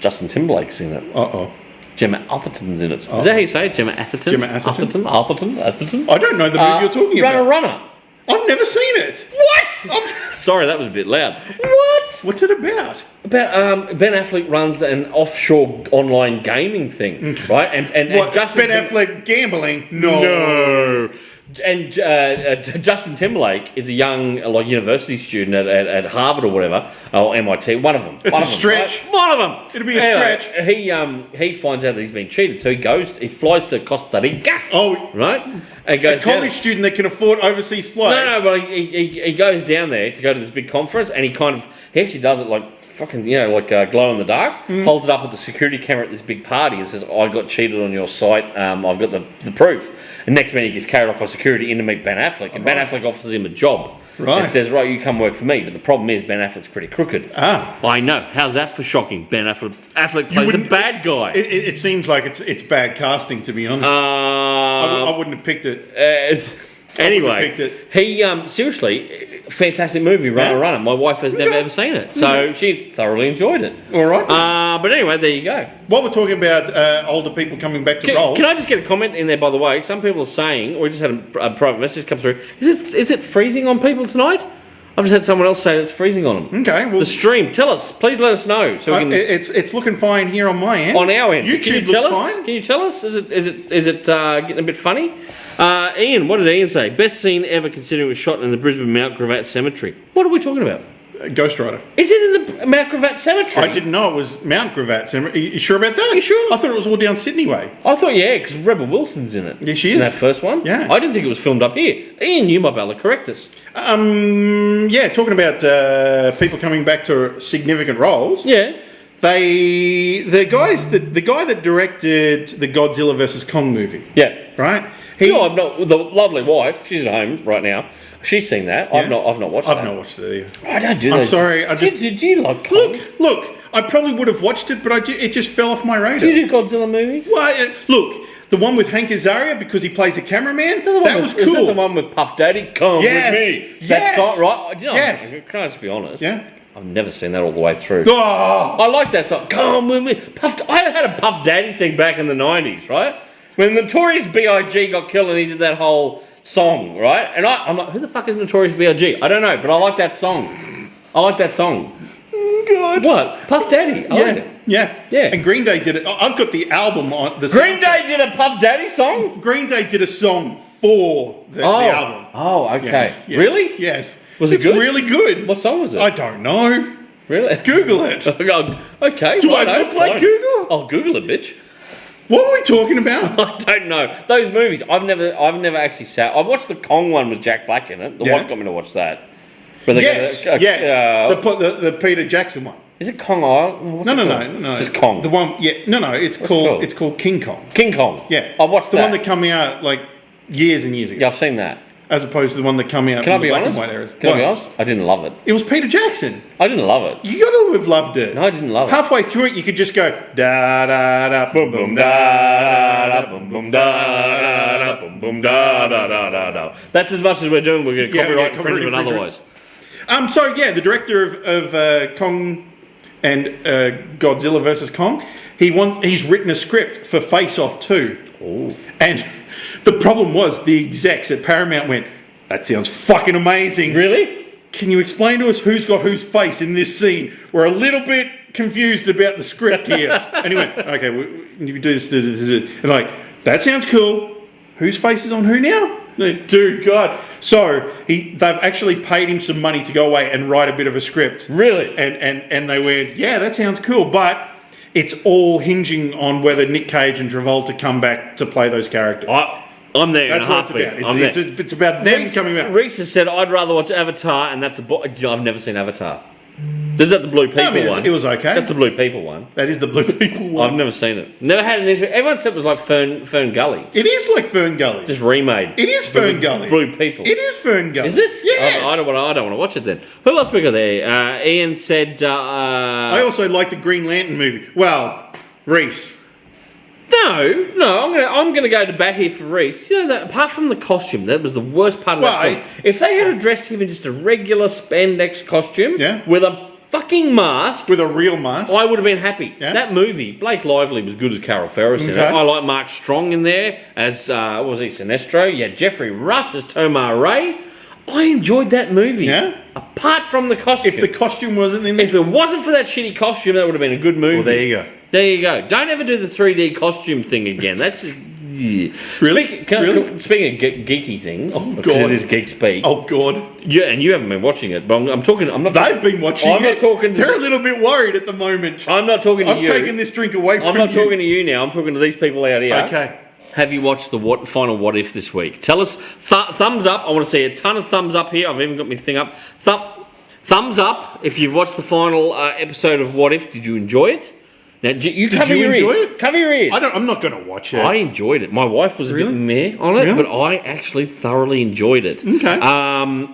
Justin Timberlake's in it. Gemma Atherton's in it. Is that how you say it? Gemma Atherton? Gemma Atherton? Atherton? I don't know the movie you're talking about. Runner. I've never seen it. What? Sorry, that was a bit loud. What? What's it about? About Ben Affleck runs an offshore online gaming thing, right? And What, Justin Ben Affleck gambling? No. And Justin Timberlake is a young university student at Harvard or whatever, or MIT. One of them. It's a stretch. Right? One of them. It'll be a stretch. He finds out that he's been cheated, so he flies to Costa Rica. Oh, Right, and goes a college down. student that can afford overseas flights. No, but he goes down there to go to this big conference, and he actually does it like fucking, glow in the dark. Holds it up at the security camera at this big party and says, "I got cheated on your site. I've got the proof." And next minute he gets carried off by security in to meet Ben Affleck, and Ben Affleck offers him a job. Right. And says, "Right, you come work for me." But the problem is Ben Affleck's pretty crooked. Ah. I know. How's that for shocking? Ben Affleck plays a wouldn't- bad guy. It seems like it's bad casting, to be honest. I wouldn't have picked it. Anyway, picked it. he seriously, fantastic movie, Runner. My wife has never ever seen it, so she thoroughly enjoyed it. All right. But anyway, there you go. While we're talking about older people coming back to roles, Can I just get a comment in there, by the way? Some people are saying, we just had a private message come through. Is it freezing on people tonight? I've just had someone else say it's freezing on them. okay, well, The stream, tell us, please let us know, so we can. it's looking fine here on my end. On our end, YouTube can you looks tell us? fine. Can you tell us? Is it getting a bit funny? Ian, what did Ian say? Best scene ever, considering it was shot in the Brisbane Mount Gravatt Cemetery. What are we talking about? Ghost Rider. Is it in the Mount Gravatt Cemetery? I didn't know it was Mount Gravatt. Are you sure about that? You sure? I thought it was all down Sydney way. I thought, yeah, because Rebel Wilson's in it. Yeah, she In is. that first one. Yeah. I didn't think it was filmed up here. Ian, you might be able to correct us. Yeah, talking about people coming back to significant roles. Yeah. The guy that directed the Godzilla vs Kong movie, Yeah. right? I've not. The lovely wife, she's at home right now. She's seen that. Yeah. I've not watched that. I've not watched it either. I don't do I'm those. sorry, I just- Did you like Kong? Look, I probably would have watched it, but it just fell off my radar. Do you do Godzilla movies? Well, look, the one with Hank Azaria because he plays a cameraman, Is that the one that with- was Is that the cool. one with Puff Daddy? Come Yes, with me. yes. That song, right? Do you know, Yes. Can I just be honest? Yeah. I've never seen that all the way through. Oh, I like that song. Come with me. I had a Puff Daddy thing back in the 90s, right? When Notorious B.I.G. got killed and he did that whole song, right? And I'm like, who the fuck is Notorious B.I.G.? I don't know, but I like that song. God. What? Puff Daddy. I like it. Yeah. Yeah. And Green Day did it. I've got the album on the Green Day did a Puff Daddy song? Green Day did a song for the album. Oh, okay. Yes, yes, Really? Yes. Was it it's good? really good. What song was it? I don't know. Really? Google it. Okay. Do I righto, look like fine. Google? I'll Google it, bitch. What are we talking about? I don't know. Those movies, I've never actually sat. I watched the Kong one with Jack Black in it. The Yeah. wife got me to watch that. Where they Yes, go to- yes. The Peter Jackson one. Is it Kong Island? No, no. Just Kong. The one, yeah, no. It's called? called King Kong. King Kong. Yeah, I watched the that. one that came out like years and years ago, Yeah, I've seen that. as opposed to the one that came out Can I in the be black honest? and white eras. Can I be What? honest? I didn't love it. It was Peter Jackson. I didn't love it. You got to have loved it. No, I didn't love it. Halfway through it, you could just go da da da boom boom da da da boom boom da da da boom boom da da da da da. That's as much as we're doing. We're going to Yeah, copyright yeah, infringement copyright otherwise. So yeah, the director of Kong and Godzilla vs Kong, he's written a script for Face Off 2. Ooh. And the problem was the execs at Paramount went, "That sounds fucking amazing. Really? Can you explain to us who's got whose face in this scene? We're a little bit confused about the script here." And he went, "Okay, you can do this, do this, do this." And like, "That sounds cool. Whose face is on who now?" Dude, God. So they've actually paid him some money to go away and write a bit of a script. Really? And they went, "Yeah, that sounds cool," but it's all hinging on whether Nick Cage and Travolta come back to play those characters. I'm there That's in a what it's heartbeat. about. I'm there. It's about them coming back. Reese has said, I'd rather watch Avatar, and that's I've never seen Avatar. Is that the Blue People one? It was okay. That's the Blue People one. That is the Blue People one. I've never seen it. Never had an interest. Everyone said it was like Fern Gully. It is like Fern Gully. Just remade. It is Fern Gully. Blue People. It is Fern Gully. Is it? Yes. I don't want to watch it then. Who else we got there? Ian said. I also like the Green Lantern movie. Well, Reese. No. I'm gonna go to bat here for Reese. You know that apart from the costume, that was the worst part of that Well, film. If they had dressed him in just a regular spandex costume, Yeah. with a fucking mask, With a real mask. I would have been happy. Yeah. That movie, Blake Lively was good as Carol Ferris in it. Okay. I like Mark Strong in there as what was he, Sinestro? Yeah, Jeffrey Rush as Tomar Ray. I enjoyed that movie. Yeah? Apart from the costume. If the costume wasn't in there. If it wasn't for that shitty costume, that would have been a good movie. Well, there you go. There you go. Don't ever do the 3D costume thing again. That's just... Yeah. Really? Speaking of geeky things, God. it is Geek Speak. Oh, God. Yeah, and you haven't been watching it, but I'm talking. I'm not. They've been watching I'm it. not talking. They're a little bit worried at the moment. I'm not talking to I'm you. taking this drink away from I'm not you. talking to you now. I'm talking to these people out here. Okay. Have you watched the final What If this week? Tell us. Thumbs up. I want to see a ton of thumbs up here. I've even got my thing up. Thumbs up if you've watched the final episode of What If. Did you enjoy it? Now, you cover your enjoy ears. it? Cover your ears. I'm not going to watch it. I enjoyed it. My wife was a bit meh on it, Really? but I actually thoroughly enjoyed it. Okay.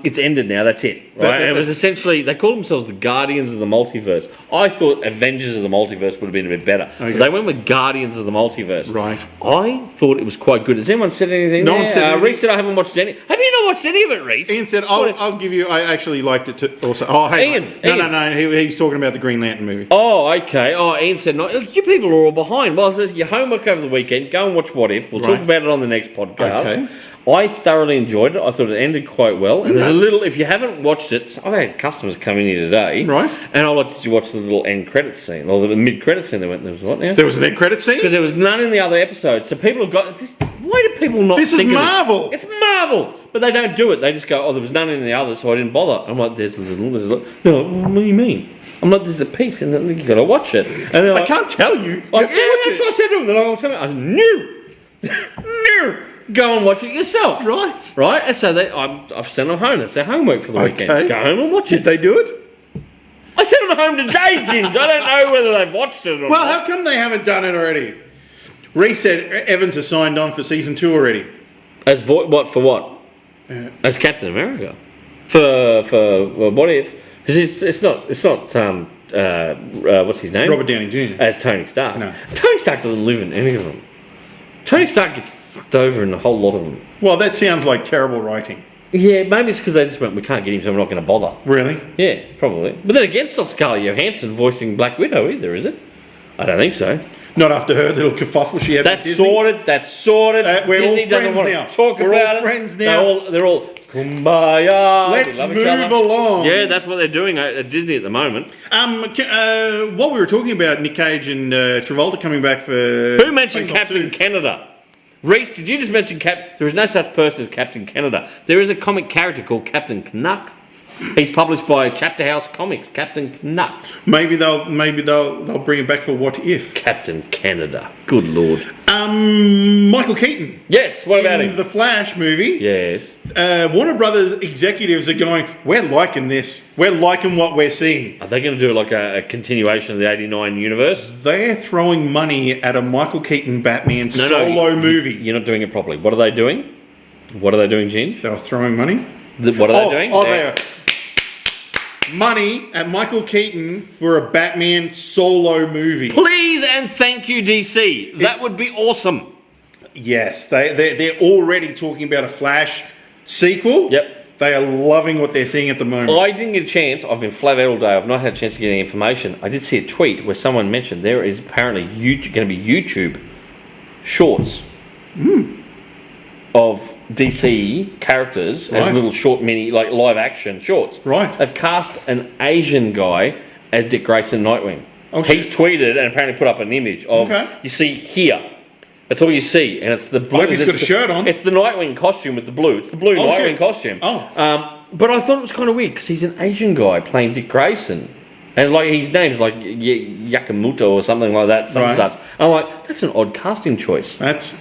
It's ended now. That's it. Right? It was essentially, they called themselves the Guardians of the Multiverse. I thought Avengers of the Multiverse would have been a bit better. Okay. But they went with Guardians of the Multiverse. Right. I thought it was quite good. Has anyone said anything? No there? one said anything. Reese said I haven't watched any. Have you not watched any of it, Reese? Ian said, What if- I'll give you... I actually liked it too, also. Oh, hey. Ian. No. He's talking about the Green Lantern movie. Oh, okay. Oh, Ian said, no, you people are all behind. Well, this is your homework over the weekend. Go and watch What If. We'll talk Right. about it on the next podcast. Okay. I thoroughly enjoyed it. I thought it ended quite well. And there's a little, if you haven't watched it, I've had customers come in here today. Right. And I wanted to watch the little end credits scene, or the mid credits scene. They went, there was what now? There was an end credit scene? Because there was none in the other episodes. So people have got this. Why do people not This is think of Marvel. It's Marvel. But they don't do it. They just go, oh, there was none in the others, so I didn't bother. I'm like, there's a little. No, what do you mean? I'm like, there's a piece, and then you got to watch it. And they're I like, can't tell you. You like, have yeah, to watch that's it. what I said to them. Then I tell me, I said, no. Go and watch it yourself. Right. Right? And so I've sent them home. That's their homework for the weekend. Okay. Go home and watch Did it. they do it? I sent them home today, Ginge. I don't know whether they've watched it or Well, not. how come they haven't done it already? Reese said Evans has signed on for season 2 already. As what? For what? As Captain America. For What If? Because it's not what's his name? Robert Downey Jr. As Tony Stark. No. Tony Stark doesn't live in any of them. Tony Stark gets fucked over in a whole lot of them. Well, that sounds like terrible writing. Yeah, maybe it's because they just went, we can't get him, so we're not going to bother. Really? Yeah, probably. But then again, it's not Scarlett Johansson voicing Black Widow either, is it? I don't think so. Not after her little kerfuffle she had with That's Disney. sorted. That's sorted. We're Disney all doesn't friends want now. to talk We're about all it. friends now. They're all kumbaya. Let's We love each move other. along. Yeah, that's what they're doing at Disney at the moment. What we were talking about, Nick Cage and Travolta coming back for... Who mentioned Face Off Captain 2? Canada? Reese, did you just mention There is no such person as Captain Canada. There is a comic character called Captain Canuck. He's published by Chapter House Comics. Captain Canuck. Maybe they'll bring it back for What If. Captain Canada. Good lord. Michael Keaton. Yes, what about in him? the Flash movie. Yes. Warner Brothers executives are going, we're liking this. We're liking what we're seeing. Are they going to do like a continuation of the 89 universe? They're throwing money at a Michael Keaton Batman No, solo movie. You're not doing it properly. What are they doing? What are they doing, Ginge? They were throwing money? What are they doing? They are money at Michael Keaton for a Batman solo movie. Please and thank you, DC. That would be awesome. Yes, they're already talking about a Flash sequel. Yep. They are loving what they're seeing at the moment. I didn't get a chance. I've been flat out all day. I've not had a chance to get any information. I did see a tweet where someone mentioned there is apparently going to be YouTube shorts of DC characters Right. as little short mini, like live action shorts. Right. They've cast an Asian guy as Dick Grayson Nightwing. Oh, He's shit. tweeted and apparently put up an image of, Okay. you see here. That's all you see, and it's the blue. hope he's got a shirt on. It's the Nightwing costume with the blue. It's the blue Oh, Nightwing shit. costume. Oh. But I thought it was kind of weird because he's an Asian guy playing Dick Grayson. And like his name's like Yakamoto or something like that, Right. such. I'm like, that's an odd casting choice. That's.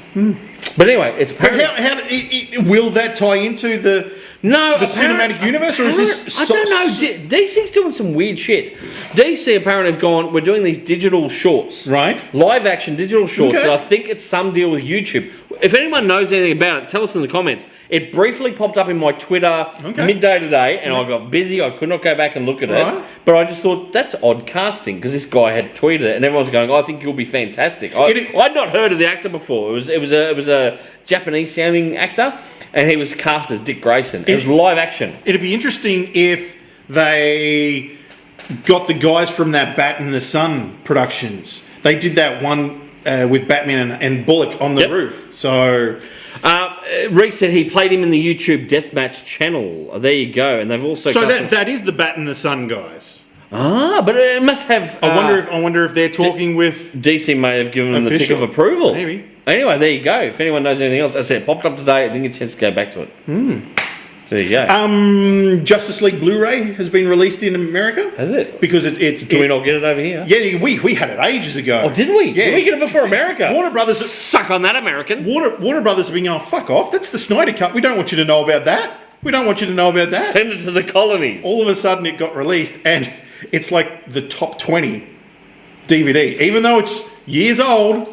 But anyway, it's But apparently will that tie into the cinematic universe, or is this? I don't know. DC's doing some weird shit. DC apparently have gone, we're doing these digital shorts. Right. Live action digital shorts. Okay. And I think it's some deal with YouTube. If anyone knows anything about it, tell us in the comments. It briefly popped up in my Twitter midday today, and I got busy. I could not go back and look at Right. it. But I just thought, that's odd casting, because this guy had tweeted it, and everyone's going, I think you'll be fantastic. I'd not heard of the actor before. It was a Japanese sounding actor, and he was cast as Dick Grayson. It was live action. It'd be interesting if they got the guys from that Bat in the Sun productions. They did that one with Batman and Bullock on the Yep. roof. So Reese said he played him in the YouTube Deathmatch channel. There you go. And they've also... So that is the Bat in the Sun guys. But it must have... I wonder if they're talking with... DC may have given them the tick Official. of approval. Maybe. Anyway, there you go. If anyone knows anything else, as I said, it popped up today. I didn't get a chance to go back to it. There you go. Justice League Blu-ray has been released in America. Has it? Because it's... Do we not get it over here? Yeah, we had it ages ago. Oh, did we? Yeah. Did we get it before America? Warner Brothers... Suck on that, American. Warner Brothers have been going, fuck off, that's the Snyder Cut. We don't want you to know about that. We don't want you to know about that. Send it to the colonies. All of a sudden it got released and it's like the top 20 DVD. Even though it's years old.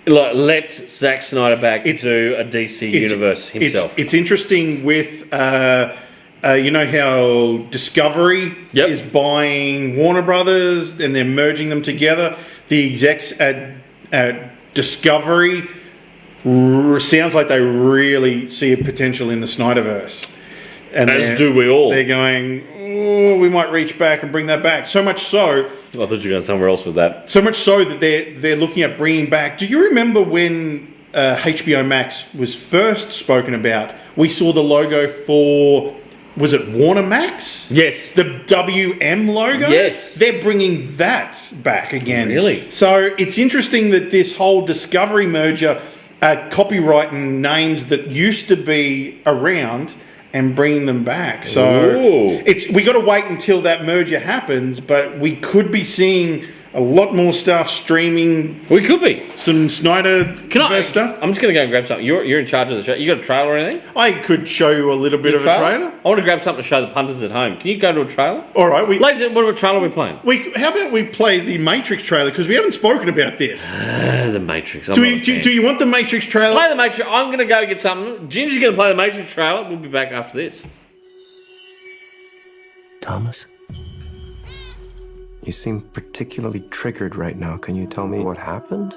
Let Zack Snyder back to a DC universe himself. It's interesting with, you know how Discovery is buying Warner Brothers and they're merging them together. The execs at Discovery sounds like they really see a potential in the Snyderverse. And as do we all. They're going, oh, we might reach back and bring that back. So much so... I thought you were going somewhere else with that. So much so that they're looking at bringing back... Do you remember when HBO Max was first spoken about? We saw the logo for... Was it Warner Max? Yes. The WM logo? Yes. They're bringing that back again. Really? So it's interesting that this whole Discovery merger... copywriting names that used to be around and bringing them back. So we got to wait until that merger happens, but we could be seeing a lot more stuff streaming. We could be. Some Snyder stuff. I'm just going to go and grab something. You're in charge of the show. You got a trailer or anything? I could show you a little bit of a trailer. I want to grab something to show the punters at home. Can you go to a trailer? All right. Ladies, what trailer are we playing? How about we play the Matrix trailer, because we haven't spoken about this. The Matrix. Do you want the Matrix trailer? Play the Matrix. I'm going to go get something. Ginger's going to play the Matrix trailer. We'll be back after this. Thomas? You seem particularly triggered right now. Can you tell me what happened?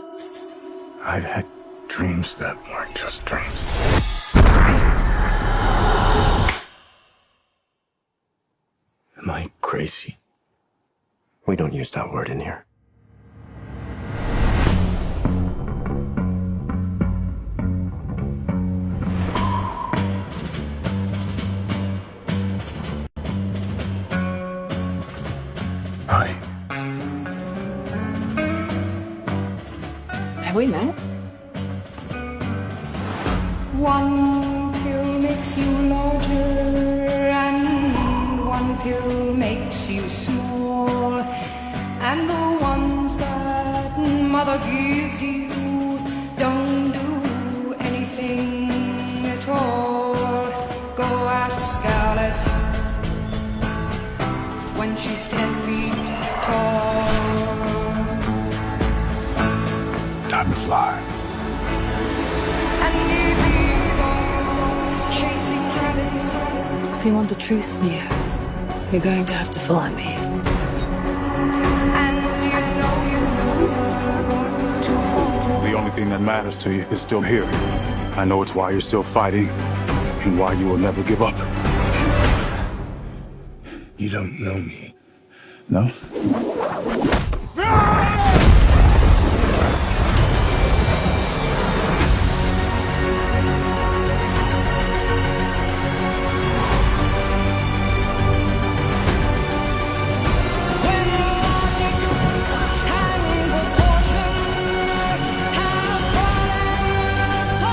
I've had dreams that weren't just dreams. Am I crazy? We don't use that word in here. Hi. Have we met? One pill makes you larger and one pill makes you small. And the ones that mother gives you don't do anything at all. Go ask Alice when she's 10 feet tall. Time to fly. And if you go chasing rabbits, If you want the truth, Neo, you're going to have to follow me. and you know you're going to fall. The only thing that matters to you is still here. I know it's why you're still fighting and why you will never give up. You don't know me. No? When logic and proportion have fallen, so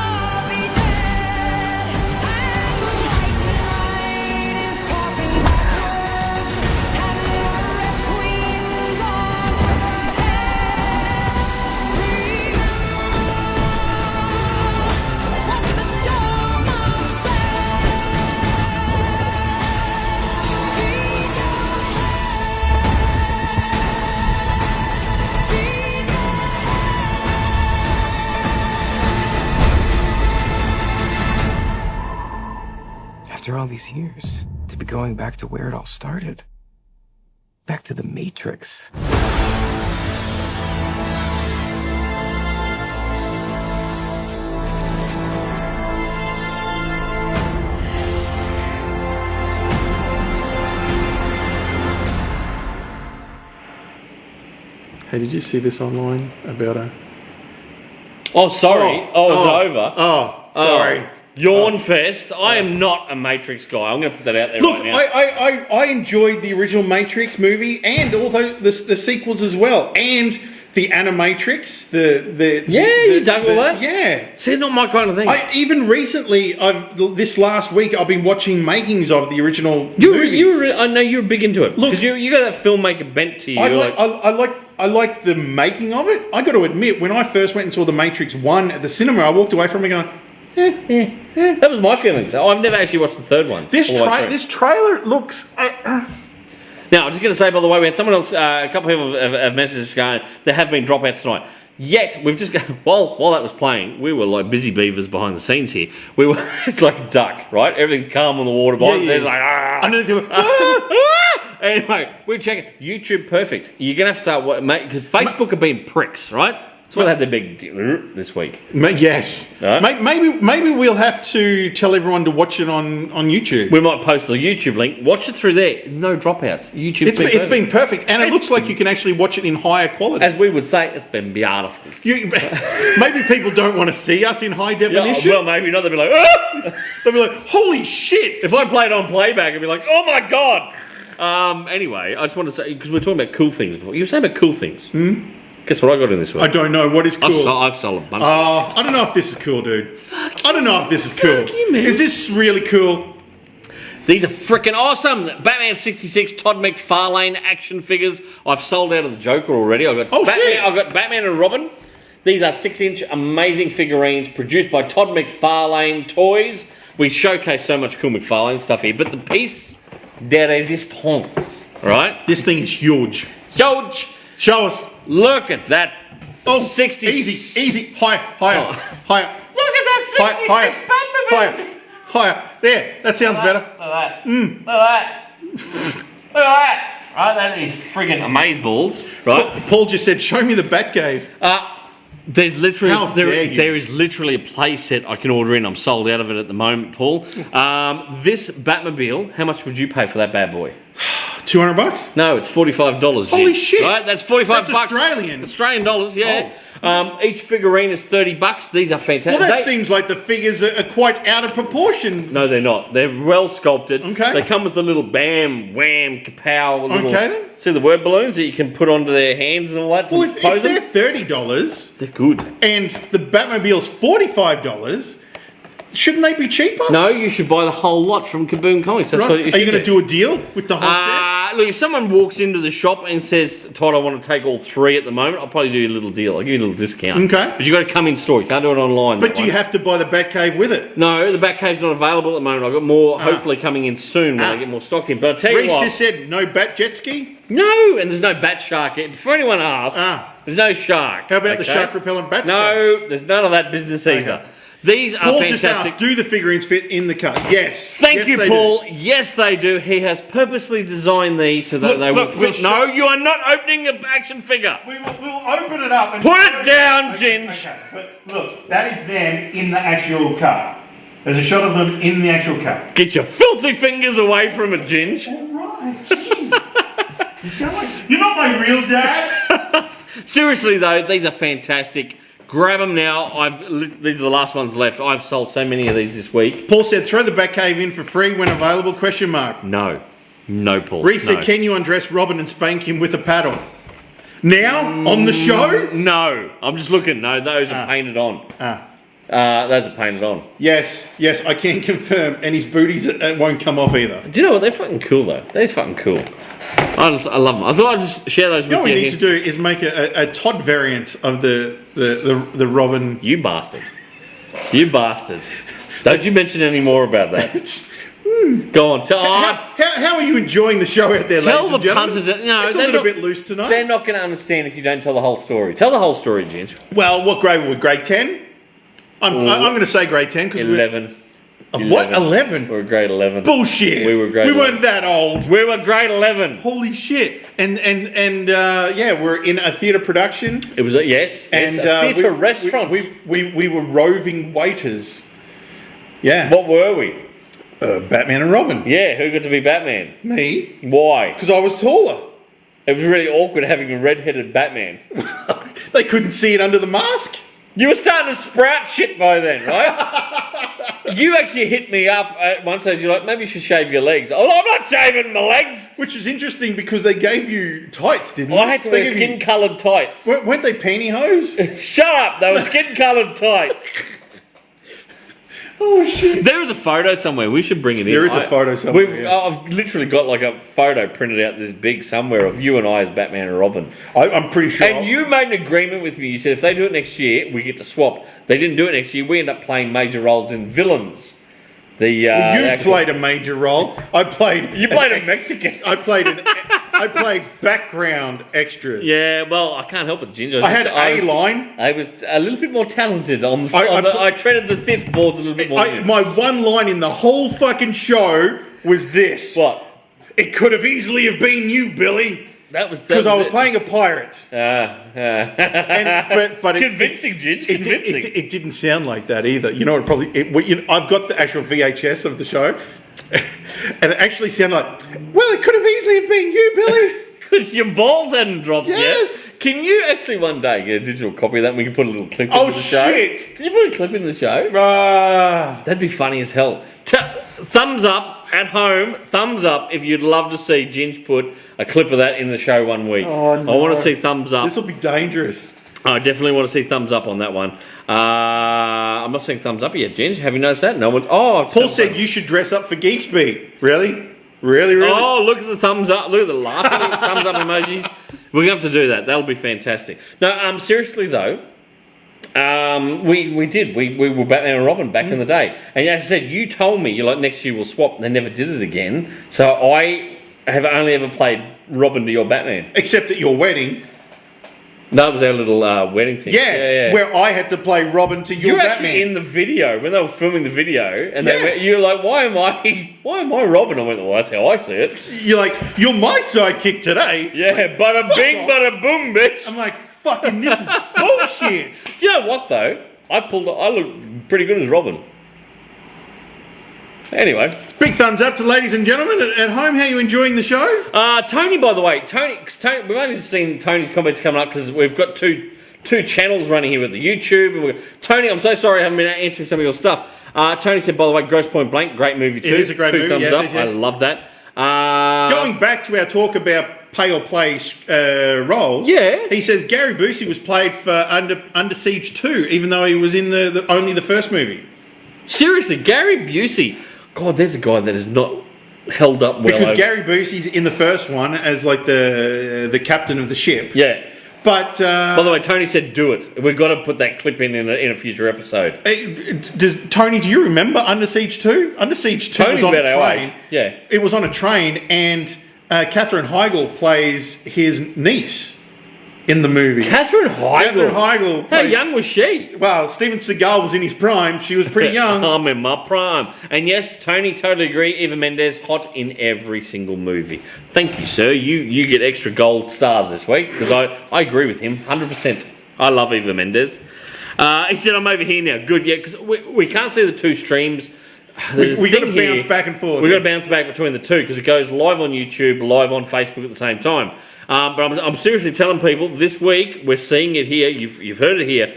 be dead. And the light is talking backwards, and the red queens are overhead. Remember what the Dharma After all these years, to be going back to where it all started. Back to the Matrix. Hey, did you see this online about a... Oh, sorry. It's over. Sorry. Yawn fest. I am not a Matrix guy. I'm going to put that out there Look, right now. I enjoyed the original Matrix movie and although the sequels as well, and the Animatrix. You dug all that? Yeah. See, not my kind of thing. Even recently, this last week, I've been watching makings of the original I movies. know you're big into it Look, because you got that filmmaker bent to you. I like the making of it. I got to admit, when I first went and saw the Matrix 1 at the cinema, I walked away from it going, that was my feelings. I've never actually watched the third one. this trailer looks. Now, I'm just going to say, by the way, we had someone else, a couple of people have messaged us going, there have been dropouts tonight. Yet, we've just got, while that was playing, we were like busy beavers behind the scenes here. We were, it's like a duck, right? Everything's calm on the water, behind the scenes, like, Anyway, we're checking. YouTube, perfect. You're going to have to start, because Facebook have been pricks, right? That's why they had their big this week. Yes. Right. Maybe we'll have to tell everyone to watch it on YouTube. We might post the YouTube link. Watch it through there. No dropouts. YouTube. It's been perfect, and it looks like you can actually watch it in higher quality. As we would say, it's been beautiful. Maybe people don't want to see us in high definition. Well, maybe not. They'll be like, ah! They'll be like, "Holy shit!" If I played on playback, I'd be like, "Oh my god!" Anyway, I just want to say because we're talking about cool things before. You were saying about cool things. Guess what I got in this week? I don't know what is cool. I've sold a bunch. I don't know if this is cool, dude. I don't know if this is cool. you, man. Is this really cool? These are freaking awesome. Batman 66 Todd McFarlane action figures. I've sold out of the Joker already. I've got shit. I've got Batman and Robin. These are 6-inch amazing figurines produced by Todd McFarlane Toys. We showcase so much cool McFarlane stuff here, but the piece de resistance, right? This thing is huge. Huge. Show us. Look at that. Oh, 60. easy. Higher. Oh. Higher. Look at that 66 Batman. Higher. There. That sounds better. Look at that. Look at that. Look at that. Right, that is friggin' amazeballs. Right. Paul just said, "Show me the Batcave." There's literally How dare you. there is literally a play set I can order in. I'm sold out of it at the moment, Paul. This Batmobile, how much would you pay for that bad boy? $200? No, it's $45. Holy Jim. shit. Right, that's $45. That's Australian. Australian dollars, yeah. Each figurine is $30. These are fantastic. Well, that seems like the figures are quite out of proportion. No, they're not. They're well sculpted. Okay. They come with the little bam, wham, kapow. Little, Okay, then. See the word balloons that you can put onto their hands and all that to Well, if pose they're them? $30 They're good. and the Batmobile's $45, shouldn't they be cheaper? No, you should buy the whole lot from Kaboom Comics. That's Right. what you should Are you going to do a deal with the whole set? Look, if someone walks into the shop and says, Todd, I want to take all 3 at the moment, I'll probably do you a little deal. I'll give you a little discount. Okay. But you've got to come in store. You can't do it online. But do you have to buy the Batcave with it? No, the Batcave's not available at the moment. I've got more hopefully coming in soon when I get more stock in. But I'll tell you Reece what. just said no Bat jet ski. No, and there's no bat shark. For anyone asks, there's no shark. How about the shark repellent bat spray? No, there's none of that business either. These are Paul fantastic. just asked, do the figurines fit in the car? Yes. Thank Yes, you, they Paul. do. Yes, they do. He has purposely designed these so that they will look, fit. we'll No, you are not opening an action figure. We'll open it up and Put it down, Ginge. Okay, but look, that is them in the actual car. There's a shot of them in the actual car. Get your filthy fingers away from it, Ginge. Alright, jeez. You sound like you're not my real dad. Seriously, though, these are fantastic. Grab them now. These are the last ones left. I've sold so many of these this week. Paul said, throw the Batcave in for free when available, question mark. No, Paul. Reece said, no. can you undress Robin and spank him with a paddle? Now? On the show? No, I'm just looking. No, those are painted on. Those are painted on. Yes, I can confirm. And his booties won't come off either. Do you know what? They're fucking cool, though. They're fucking cool. I love them. I thought I'd just share those with you. What we need to do is make a Todd variant of the Robin. You bastard. You bastard. Don't you mention any more about that. Go on. How are you enjoying the show out there, Tell ladies the and gentlemen? punters that, no, it's a they're little not- bit loose tonight. They're not going to understand if you don't tell the whole story. Tell the whole story, Ginge. Well, what grade were we? Grade 10? I'm going to say grade 10 because 11. What? 11? We were grade 11. Bullshit. We were grade We 11. weren't that old. We were grade 11. Holy shit! And yeah, we're in a theatre production. It was yes, And a theatre restaurant. We were roving waiters. Yeah. What were we? Batman and Robin. Yeah, who got to be Batman? Me, Why? because I was taller. It was really awkward having a red-headed Batman. They couldn't see it under the mask. You were starting to sprout shit by then, right? you actually hit me up at one stage. You're like, maybe you should shave your legs. Oh, I'm not shaving my legs. Which is interesting because they gave you tights, didn't they? I had to wear They gave you- skin-coloured tights. Weren't they pantyhose? Shut up! They were skin-coloured tights. Oh shit! There is a photo somewhere. We should bring it in. There is a photo somewhere, yeah. I've literally got like a photo printed out this big somewhere of you and I as Batman and Robin. I'm pretty sure. And you made an agreement with me. You said if they do it next year, we get to swap. They didn't do it next year. We end up playing major roles in Villains. You played a major role. I played. You played a Mexican. I played background extras. Yeah, well, I can't help it, Ginger. I had a line. I was a little bit more talented on the. I I treaded the fifth boards a little bit more. than you. My one line in the whole fucking show was this. What? It could have easily have been you, Billy. That was Because I was it. playing a pirate. But Convincing, Ginge. Convincing. It didn't sound like that either. You know what? I've got the actual VHS of the show, and it actually sounded like, well, it could have easily have been you, Billy. Your balls hadn't dropped Yes. yet. Can you actually one day get a digital copy of that and we can put a little clip Oh, in the show? shit. Can you put a clip in the show? That'd be funny as hell. Thumbs up at home. Thumbs up if you'd love to see Ginge put a clip of that in the show one week. Oh, no. I want to see thumbs up. This will be dangerous. I definitely want to see thumbs up on that one. I'm not seeing thumbs up yet, Ginge. Have you noticed that? No one. Oh, Paul said you should dress up for Geeksby. Really? Really? Oh, look at the thumbs up. Look at the laughing thumbs up emojis. We're going to have to do that. That'll be fantastic. No, seriously though, we did. We were Batman and Robin back in the day. And as I said, you told me, you're like, next year we'll swap. They never did it again. So I have only ever played Robin to your Batman. Except at your wedding. That was our little wedding thing. Yeah, where I had to play Robin to your You're Batman. actually in the video when they were filming the video, and Yeah. you're like, "Why am I Robin?" I went, "Well, that's how I see it." You're like, you're my sidekick today. Yeah, bada bing, off. bada boom, bitch. I'm like, fucking, this is bullshit. Do you know what though? I look pretty good as Robin. Anyway, Big thumbs up to ladies and gentlemen at home. How are you enjoying the show? Tony, by the way, Tony, we've only seen Tony's comments coming up because we've got two channels running here with the YouTube. And Tony, I'm so sorry I haven't been answering some of your stuff. Tony said, by the way, Grosse Point Blank, great movie too. It is a great movie, Thumbs yes, up. yes, yes. I love that. Going back to our talk about pay or play roles, Yeah. he says Gary Busey was played for Under Siege 2, even though he was in only the first movie. Seriously, Gary Busey. God, there's a guy that is not held up well. Because over- Gary Busey's in the first one as like the captain of the ship. Yeah. But By the way, Tony said do it. We've got to put that clip in a future episode. Tony, do you remember Under Siege 2? Under Siege 2 Tony's was on a about our train. age. Yeah. It was on a train, and Katherine Heigl plays his niece in the movie. Catherine Heigl. Katherine Heigl How plays- young was she? Well, Steven Seagal was in his prime. She was pretty young. I'm in my prime. And yes, Tony, totally agree. Eva Mendes, hot in every single movie. Thank you, sir. You get extra gold stars this week because I agree with him 100%. I love Eva Mendes. He said, I'm over here now. Good, yeah, because we can't see the two streams. We got to bounce back and forth. We've got to bounce back between the two because it goes live on YouTube, live on Facebook at the same time. But I'm seriously telling people this week we're seeing it here. You've heard it here.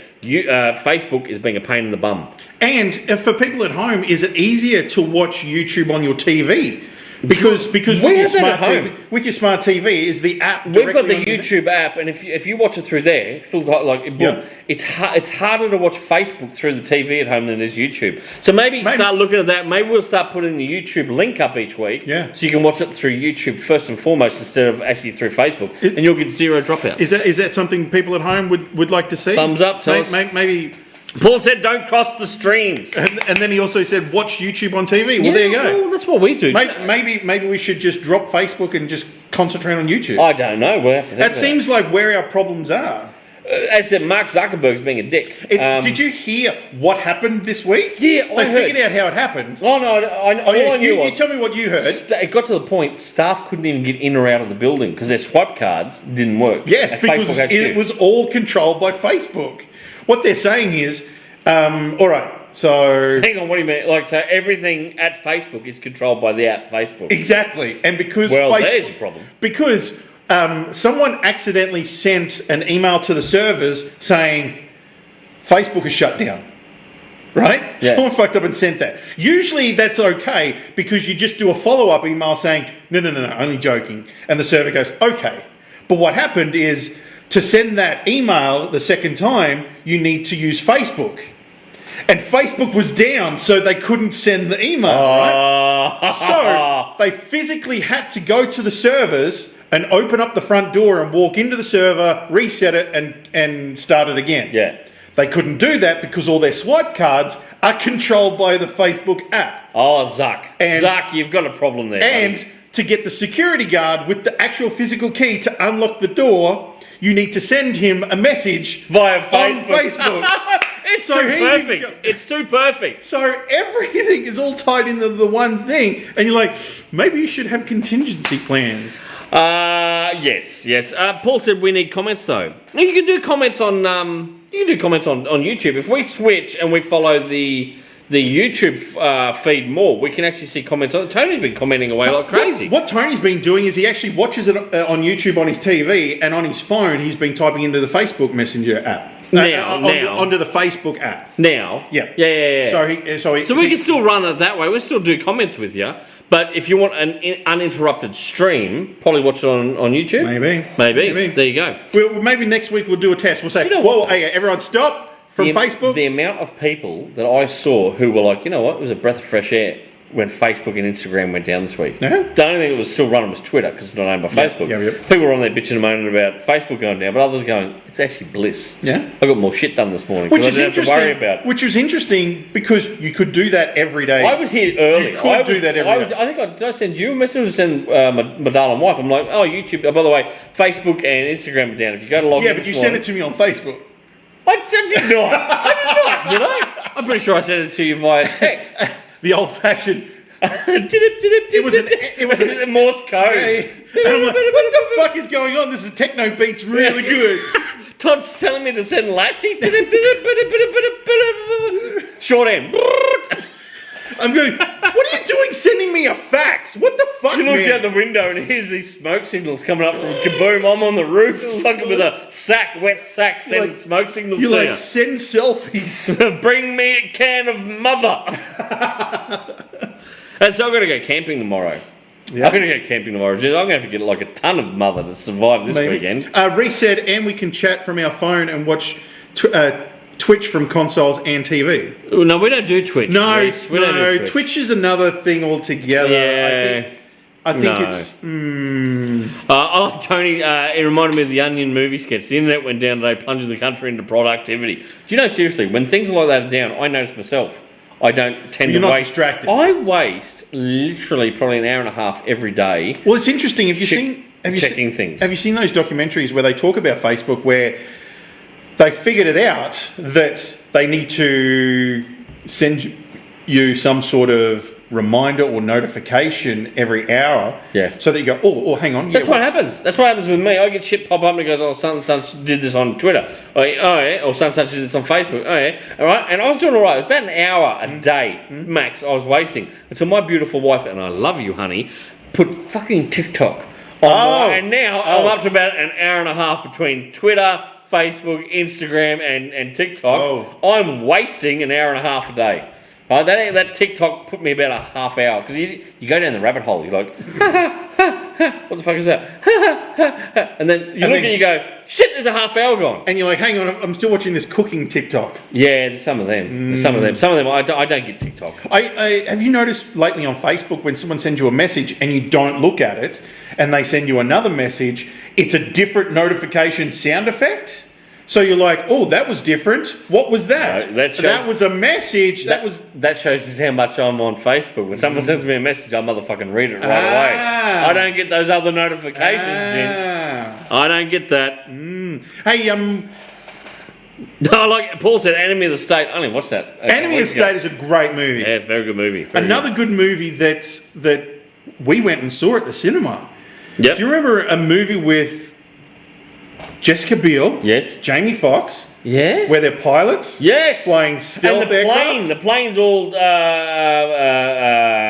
Facebook is being a pain in the bum. And for people at home, is it easier to watch YouTube on your TV? Because We with your have that smart at home. TV, with your smart TV is the app. We've got the directly on YouTube app, and if you watch it through there, it feels like boom. Yeah. It's harder to watch Facebook through the TV at home than it is YouTube. So maybe start looking at that. Maybe we'll start putting the YouTube link up each week, Yeah. so you can watch it through YouTube first and foremost instead of actually through Facebook, and you'll get zero dropouts. Is that something people at home would like to see? Thumbs up, tell us. Maybe. Paul said, "Don't cross the streams." And then he also said, watch YouTube on TV. Well, there you go. Well, that's what we do. Maybe we should just drop Facebook and just concentrate on YouTube. I don't know. We'll have to think That about seems like where our problems are. it. As I said, Mark Zuckerberg's being a dick. Did you hear what happened this week? Yeah, I They heard. figured out how it happened. Oh no! All yes, I knew you was tell me what you heard. It got to the point staff couldn't even get in or out of the building because their swipe cards didn't work. Yes, at because Facebook HQ. it was all controlled by Facebook. What they're saying is, all right, so Hang on, what do you mean? Like, so everything at Facebook is controlled by the app Facebook. exactly, and because Well, Facebook, there's your problem. because someone accidentally sent an email to the servers saying Facebook is shut down. right? Yeah. Someone fucked up and sent that. Usually that's okay because you just do a follow-up email saying, no, only joking. And the server goes, okay. But what happened is to send that email the second time, you need to use Facebook. And Facebook was down, so they couldn't send the email, right? So they physically had to go to the servers and open up the front door and walk into the server, reset it, and start it again. Yeah. They couldn't do that because all their swipe cards are controlled by the Facebook app. Oh, Zuck. And- Zuck, you've got a problem there. And buddy. to get the security guard with the actual physical key to unlock the door, you need to send him a message Via on Facebook. Facebook. It's So too he didn't perfect. go- It's too perfect. So everything is all tied into the one thing, and you're like, maybe you should have contingency plans. Yes. Paul said we need comments though. Now, you can do comments on on YouTube. If we switch and we follow the YouTube feed more, we can actually see comments on. Tony's been commenting away like crazy. What Tony's been doing is he actually watches it on YouTube on his TV, and on his phone he's been typing into the Facebook Messenger app. Now. Onto the Facebook app. Now, Yeah. yeah. So we can still run it that way. We'll still do comments with you. But if you want an uninterrupted stream, probably watch it on YouTube. Maybe. There you go. Well, maybe next week we'll do a test. We'll say, You know whoa, what? hey, everyone stop from Facebook. The amount of people that I saw who were like, you know what, it was a breath of fresh air when Facebook and Instagram went down this week. Yeah. The only thing that was still running was Twitter because it's not owned by Facebook. yeah. People were on there bitching and moaning about Facebook going down, but others going, it's actually bliss. Yeah. I got more shit done this morning Which because is I didn't have to interesting. worry about it. Which was interesting because you could do that every day. I was here early. You could do that every day. I think did I send you a message or send my darling wife? I'm like, oh, YouTube. Oh, by the way, Facebook and Instagram are down. If you go to log in Yeah, but you sent it to me on Facebook. I did not, did I? I'm pretty sure I sent it to you via text. The old-fashioned. It was a Morse code. Hey. And I'm like, what the fuck is going on? This is techno beats really good. Todd's telling me to send Lassie. Short end. I'm going, what are you doing sending me a fax? What the fuck, You look man? out the window and here's these smoke signals coming up from Kaboom. I'm on the roof, fucking with a wet sack, sending smoke signals You're to like, you. send selfies. Bring me a can of mother. And so I'm going to go camping tomorrow. Yeah. I'm going to go camping tomorrow. I'm going to have to get like a ton of mother to survive this weekend. Reset, and we can chat from our phone and watch Twitch from consoles and TV. No, we don't do Twitch. No, Reece. We don't do Twitch is another thing altogether. Yeah. I think No. it's. Tony, it reminded me of the Onion movie sketch. The internet went down today, plunging the country into productivity. Do you know, seriously, when things like that are down, I notice myself. I don't tend You're to not waste. distracted. I waste literally probably an hour and a half every day. Well, it's interesting. Have you seen things. Have you seen those documentaries where they talk about Facebook where they figured it out that they need to send you some sort of reminder or notification every hour, so that you go, oh, hang on. That's what happens. That's what happens with me. I get shit pop up and it goes, oh, such did this on Twitter. Oh, yeah. Or such did this on Facebook. Oh, yeah. All right. And I was doing all right. It was about an hour a day, max, I was wasting. Until my beautiful wife, and I love you, honey, put fucking TikTok on. And now I'm up to about an hour and a half between Twitter, Facebook, Instagram, and TikTok. I'm wasting an hour and a half a day. That TikTok put me about a half hour because you go down the rabbit hole. You're like, what the fuck is that? And then you look and you go, shit, there's a half hour gone. And you're like, hang on, I'm still watching this cooking TikTok. Yeah, there's some of them. There's some of them. I don't get TikTok. I have you noticed lately on Facebook when someone sends you a message and you don't look at it, and they send you another message, it's a different notification sound effect. So you're like, oh, that was different. What was that? No, that was a message. That shows us how much I'm on Facebook. When someone sends me a message, I motherfucking read it right away. I don't get those other notifications, gents. I don't get that. Hey, No, like Paul said, Enemy of the State. I only watched that. Enemy of the State is a great movie. Yeah, very good movie. Another good movie that we went and saw at the cinema. Yep. Do you remember a movie with Jessica Biel? Yes. Jamie Foxx? Yeah. Where they're pilots? Yes. Flying stealth and the aircraft? the plane's all...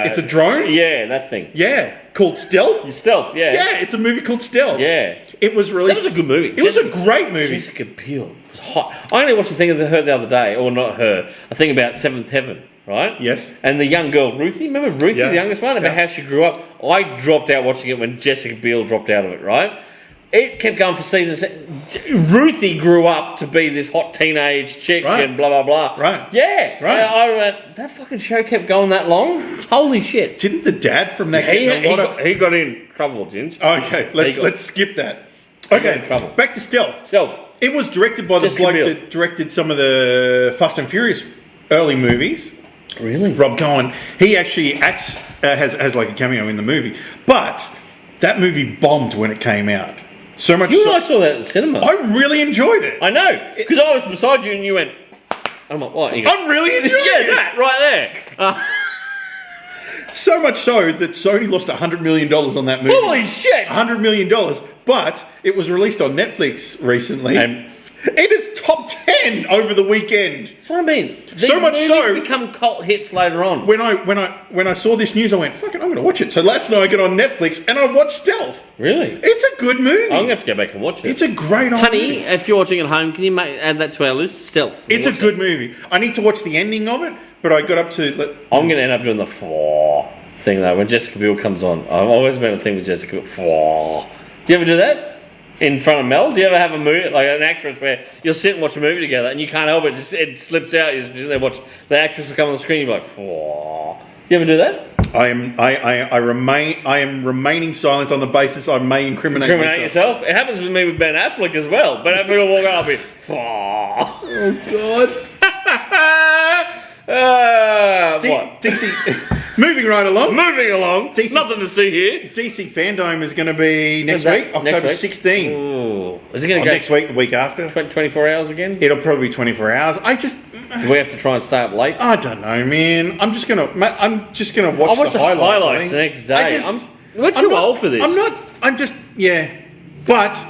It's a drone? Yeah, that thing. Yeah. Called Stealth? Stealth, yeah. Yeah, it's a movie called Stealth. Yeah. It was released. That was a good movie. It was a great movie. Jessica Biel was hot. I only watched the thing of her the other day, or not her, a thing about Seventh Heaven, right? Yes. And the young girl, Ruthie, remember Ruthie, Yeah. the youngest one, about Yeah. how she grew up? I dropped out watching it when Jessica Biel dropped out of it, right? It kept going for seasons. Ruthie grew up to be this hot teenage chick Right. and blah, blah, blah. Right. Yeah. Right. I went, that fucking show kept going that long? Holy shit. Didn't the dad from that He, get he, a lot of? got, he got in trouble, Ginge. Okay, let's got- let's skip that. got Okay, in trouble. back to Stealth. Self. It was directed by the Jessica bloke Biel. that directed some of the Fast and Furious early movies. Really? Rob Cohen. He actually acts has like a cameo in the movie, but that movie bombed when it came out. So much. You so, and I saw that at the cinema. I really enjoyed it. I know, because I was beside you and you went, I'm like, what? And you go, I'm really enjoying yeah, it. that, right there. So much so that Sony lost $100 million on that movie. Holy shit! $100 million, but it was released on Netflix recently. And It is top 10 over the weekend. that's what I mean. These So much movies so- become cult hits later on. When I saw this news, I went, "Fuck it, I'm going to watch it." So last night I got on Netflix and I watched Stealth. Really? It's a good movie. I'm going to have to go back and watch it. It's a great old Honey, movie. if you're watching at home, can you add that to our list? Stealth. It's a Watch good movie. I need to watch the ending of it, but I got up to. I'm going to end up doing the thing though when Jessica Biel comes on. I've always been a thing with Jessica Biel. Do you ever do that? In front of Mel? Do you ever have a movie, like an actress where you'll sit and watch a movie together and you can't help it, it slips out, you just sit there and watch the actress will come on the screen, you're like, "Fwah." You ever do that? I am remaining silent on the basis I may incriminate Incriminate myself. yourself? It happens with me with Ben Affleck as well. Ben Affleck will walk out and be, "Fwah." Oh God. What? DC. Moving right along. Moving along. DC Nothing to see here. DC Fandom is going to be next When's that? week, October Next week? 16th. Ooh. Is it going to go Next week, the week after. 24 hours again? It'll probably be 24 hours. Do we have to try and stay up late? I don't know, man. I'm just gonna watch I'll watch the highlights I think. the next day. I just- We're too old for this. I'm just. Yeah. But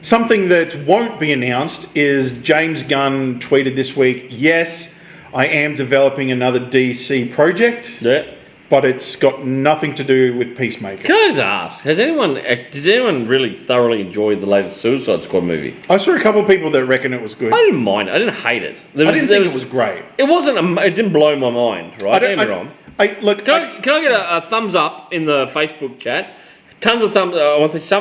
something that won't be announced is James Gunn tweeted this week. Yes, I am developing another DC project, Yeah. but it's got nothing to do with Peacemaker. Can I just ask, did anyone really thoroughly enjoy the latest Suicide Squad movie? I saw a couple of people that reckon it was good. I didn't mind it. I didn't hate it. I didn't think it was great. It wasn't. It didn't blow my mind, right? Don't get me wrong. Look. Can I get a thumbs up in the Facebook chat? Tons of thumbs. I want to say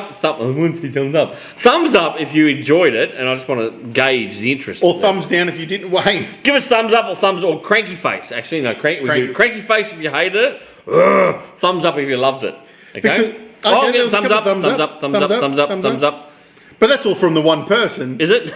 thumbs up. Thumbs up if you enjoyed it, and I just want to gauge the interest. Or thumbs down if you didn't. Wait. Give us thumbs up or cranky face. Actually, no, cranky face if you hated it. Thumbs up if you loved it. Okay. Because- Oh, okay, there was a thumbs couple up, thumbs thumbs up, up, thumbs up, thumbs up, thumbs up. But that's all from the one person. Is it?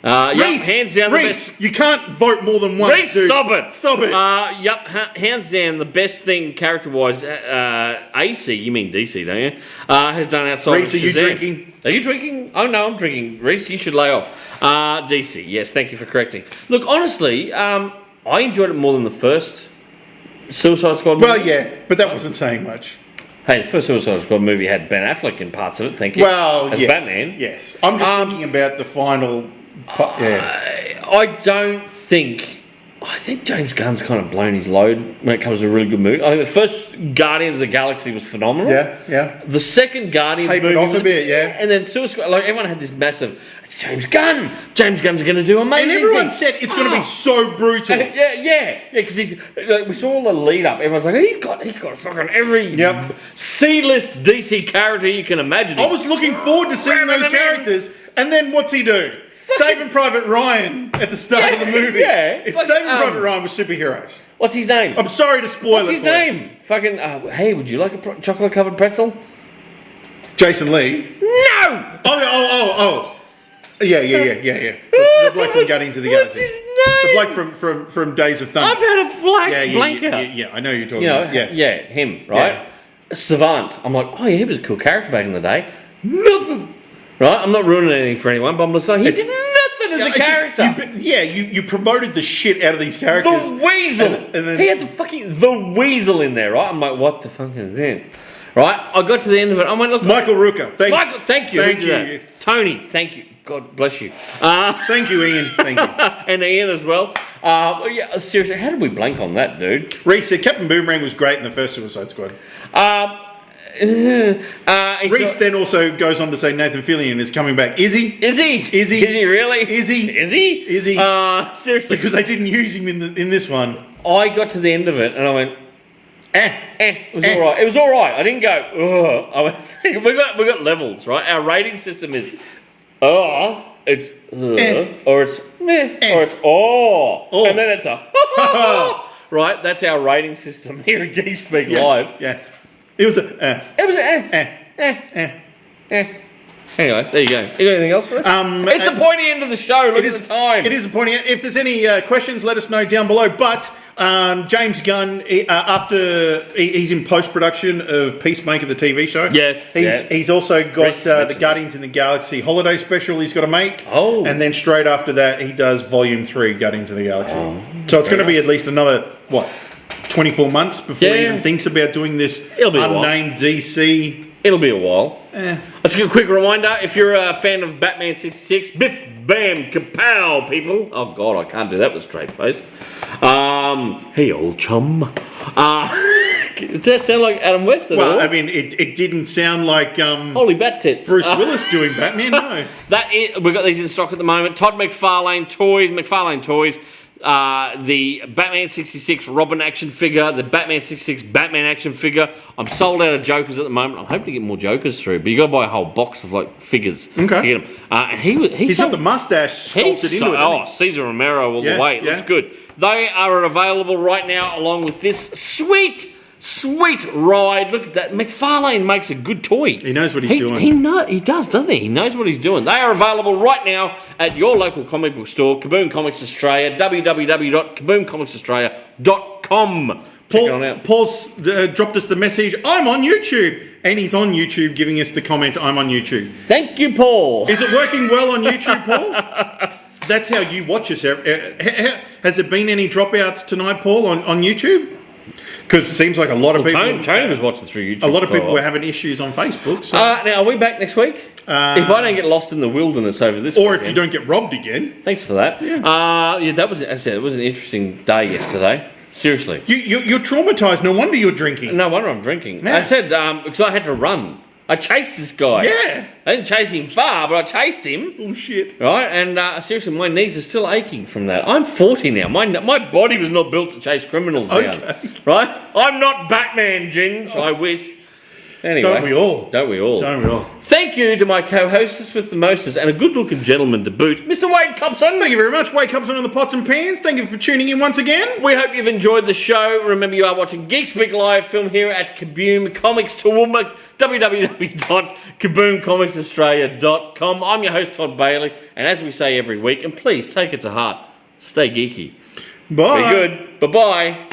Yep, Reese, hands down the Reese, best. you can't vote more than once. Reese, dude. stop it! Stop it. Yep, hands down the best thing character-wise. AC, you mean DC, don't you? Has done outside. Reese, of are you Shazam. drinking? Are you drinking? Oh no, I'm drinking. Reese, you should lay off. DC, yes, thank you for correcting. Look, honestly, I enjoyed it more than the first Suicide Squad movie. Well, yeah, but that wasn't saying much. Hey, the first Suicide Squad movie had Ben Affleck in parts of it. Thank you. Well, as yes, Batman. yes. I'm just thinking about the final. Yeah, I don't think. I think James Gunn's kind of blown his load when it comes to a really good movie. I think the first Guardians of the Galaxy was phenomenal. yeah. The second Guardians Tapered movie off was, a bit, yeah. And then Suicide Squad, like everyone had this massive. It's James Gunn. James Gunn's going to do amazing. And everyone things. said it's going to be so brutal. Yeah, because we saw all the lead up. Everyone's like, he's got fucking every Yep. C-list DC character you can imagine. I was looking forward to seeing those characters, and then what's he do? Saving Private Ryan at the start of the movie. Yeah, It's like, Saving Private Ryan with superheroes. What's his name? I'm sorry to spoil What's it his for you. name? Fucking, hey, would you like a chocolate covered pretzel? Jason Lee. No! Oh. Yeah. The bloke from Guardians of the What's Galaxy. his The name? bloke from Days of Thunder. I've had a blank out. Yeah, I know who you're talking You know, about. yeah, him, right? Savant. I'm like, oh yeah, he was a cool character back in the day. Nothing. Right? I'm not ruining anything for anyone, but I'm just saying he did nothing as a character. You promoted the shit out of these characters. The Weasel. And then, He had the Weasel in there, right? I'm like, what the fuck is that? Right? I got to the end of it. I went, look. Michael Rooker. Thanks. Michael, thank you. Thank Who did you. that? Tony, thank you. God bless you. Thank you, Ian. Thank you. And Ian as well. Yeah, seriously, how did we blank on that, dude? Reese said Captain Boomerang was great in the first Suicide Squad. Reese then also goes on to say Nathan Fillion is coming back. Is he? Is he? Is he? Is he really? Is he? Is he? Is he? Seriously. Because they didn't use him in this one. I got to the end of it and I went, it was Eh. all right. It was all right. I didn't go, ugh. I went, we got levels, right? Our rating system is, it's, or it's, meh, or it's, Oh. and then it's a, right? That's our rating system here at Geek Speak Live. Yeah. It was a. It was Anyway, there you go. You got anything else for us? It's the pointy end of the show. Look at the time. It is a pointing. If there's any questions, let us know down below. But James Gunn, he's in post-production of Peacemaker, the TV show. He's also got the Guardians in the Galaxy holiday special he's got to make. Oh. And then straight after that, he does Volume 3, Guardians of the Galaxy. So it's going to be at least another, 24 months before he even thinks about doing this It'll be a while. unnamed DC. It'll be a while. Let's give a quick reminder. If you're a fan of Batman 66, biff, bam, kapow, people. Oh, God, I can't do that with a straight face. Hey, old chum. Does that sound like Adam West at all? Well, I mean, it didn't sound like Holy bat's tits. Bruce Willis doing Batman, no. We've got these in stock at the moment. Todd McFarlane Toys. The Batman 66 Robin action figure, the Batman 66 Batman action figure. I'm sold out of Jokers at the moment. I'm hoping to get more Jokers through, but you got to buy a whole box of figures to get them. And he's got the mustache sculpted into it. Oh, Cesar Romero all the way. It looks good. They are available right now, along with this sweet ride. Look at that. McFarlane makes a good toy. He knows what he's doing. He does, doesn't he? He knows what he's doing. They are available right now at your local comic book store, Kaboom Comics Australia, www.kaboomcomicsaustralia.com. Paul's dropped us the message, I'm on YouTube. And he's on YouTube giving us the comment, I'm on YouTube. Thank you, Paul. Is it working well on YouTube, Paul? That's how you watch us. Has there been any dropouts tonight, Paul, on YouTube? Because it seems like a lot of people... Tony was watching through YouTube. A lot of people were having issues on Facebook. So. Now, are we back next week? If I don't get lost in the wilderness over this Or weekend, if you don't get robbed again. Thanks for that. That was, as I said, it was an interesting day yesterday. Seriously. You're traumatised. No wonder you're drinking. No wonder I'm drinking. Yeah. I said, because I had to run. I chased this guy. Yeah. I didn't chase him far, but I chased him. Oh, shit. Right? And seriously, my knees are still aching from that. I'm 40 now. My body was not built to chase criminals down. Right? I'm not Batman, Ginge. I wish. Anyway. Don't we all? Don't we all? Don't we all? Thank you to my co-hostess with the mostest and a good-looking gentleman to boot, Mr. Wade Copson. Thank you very much, Wade Copson on the pots and pans. Thank you for tuning in once again. We hope you've enjoyed the show. Remember, you are watching Geek Speak Live, film here at Kaboom Comics Toowoomba, www.kaboomcomicsaustralia.com. I'm your host, Todd Bailey, and as we say every week, and please take it to heart, stay geeky. Bye. Be good. Bye-bye.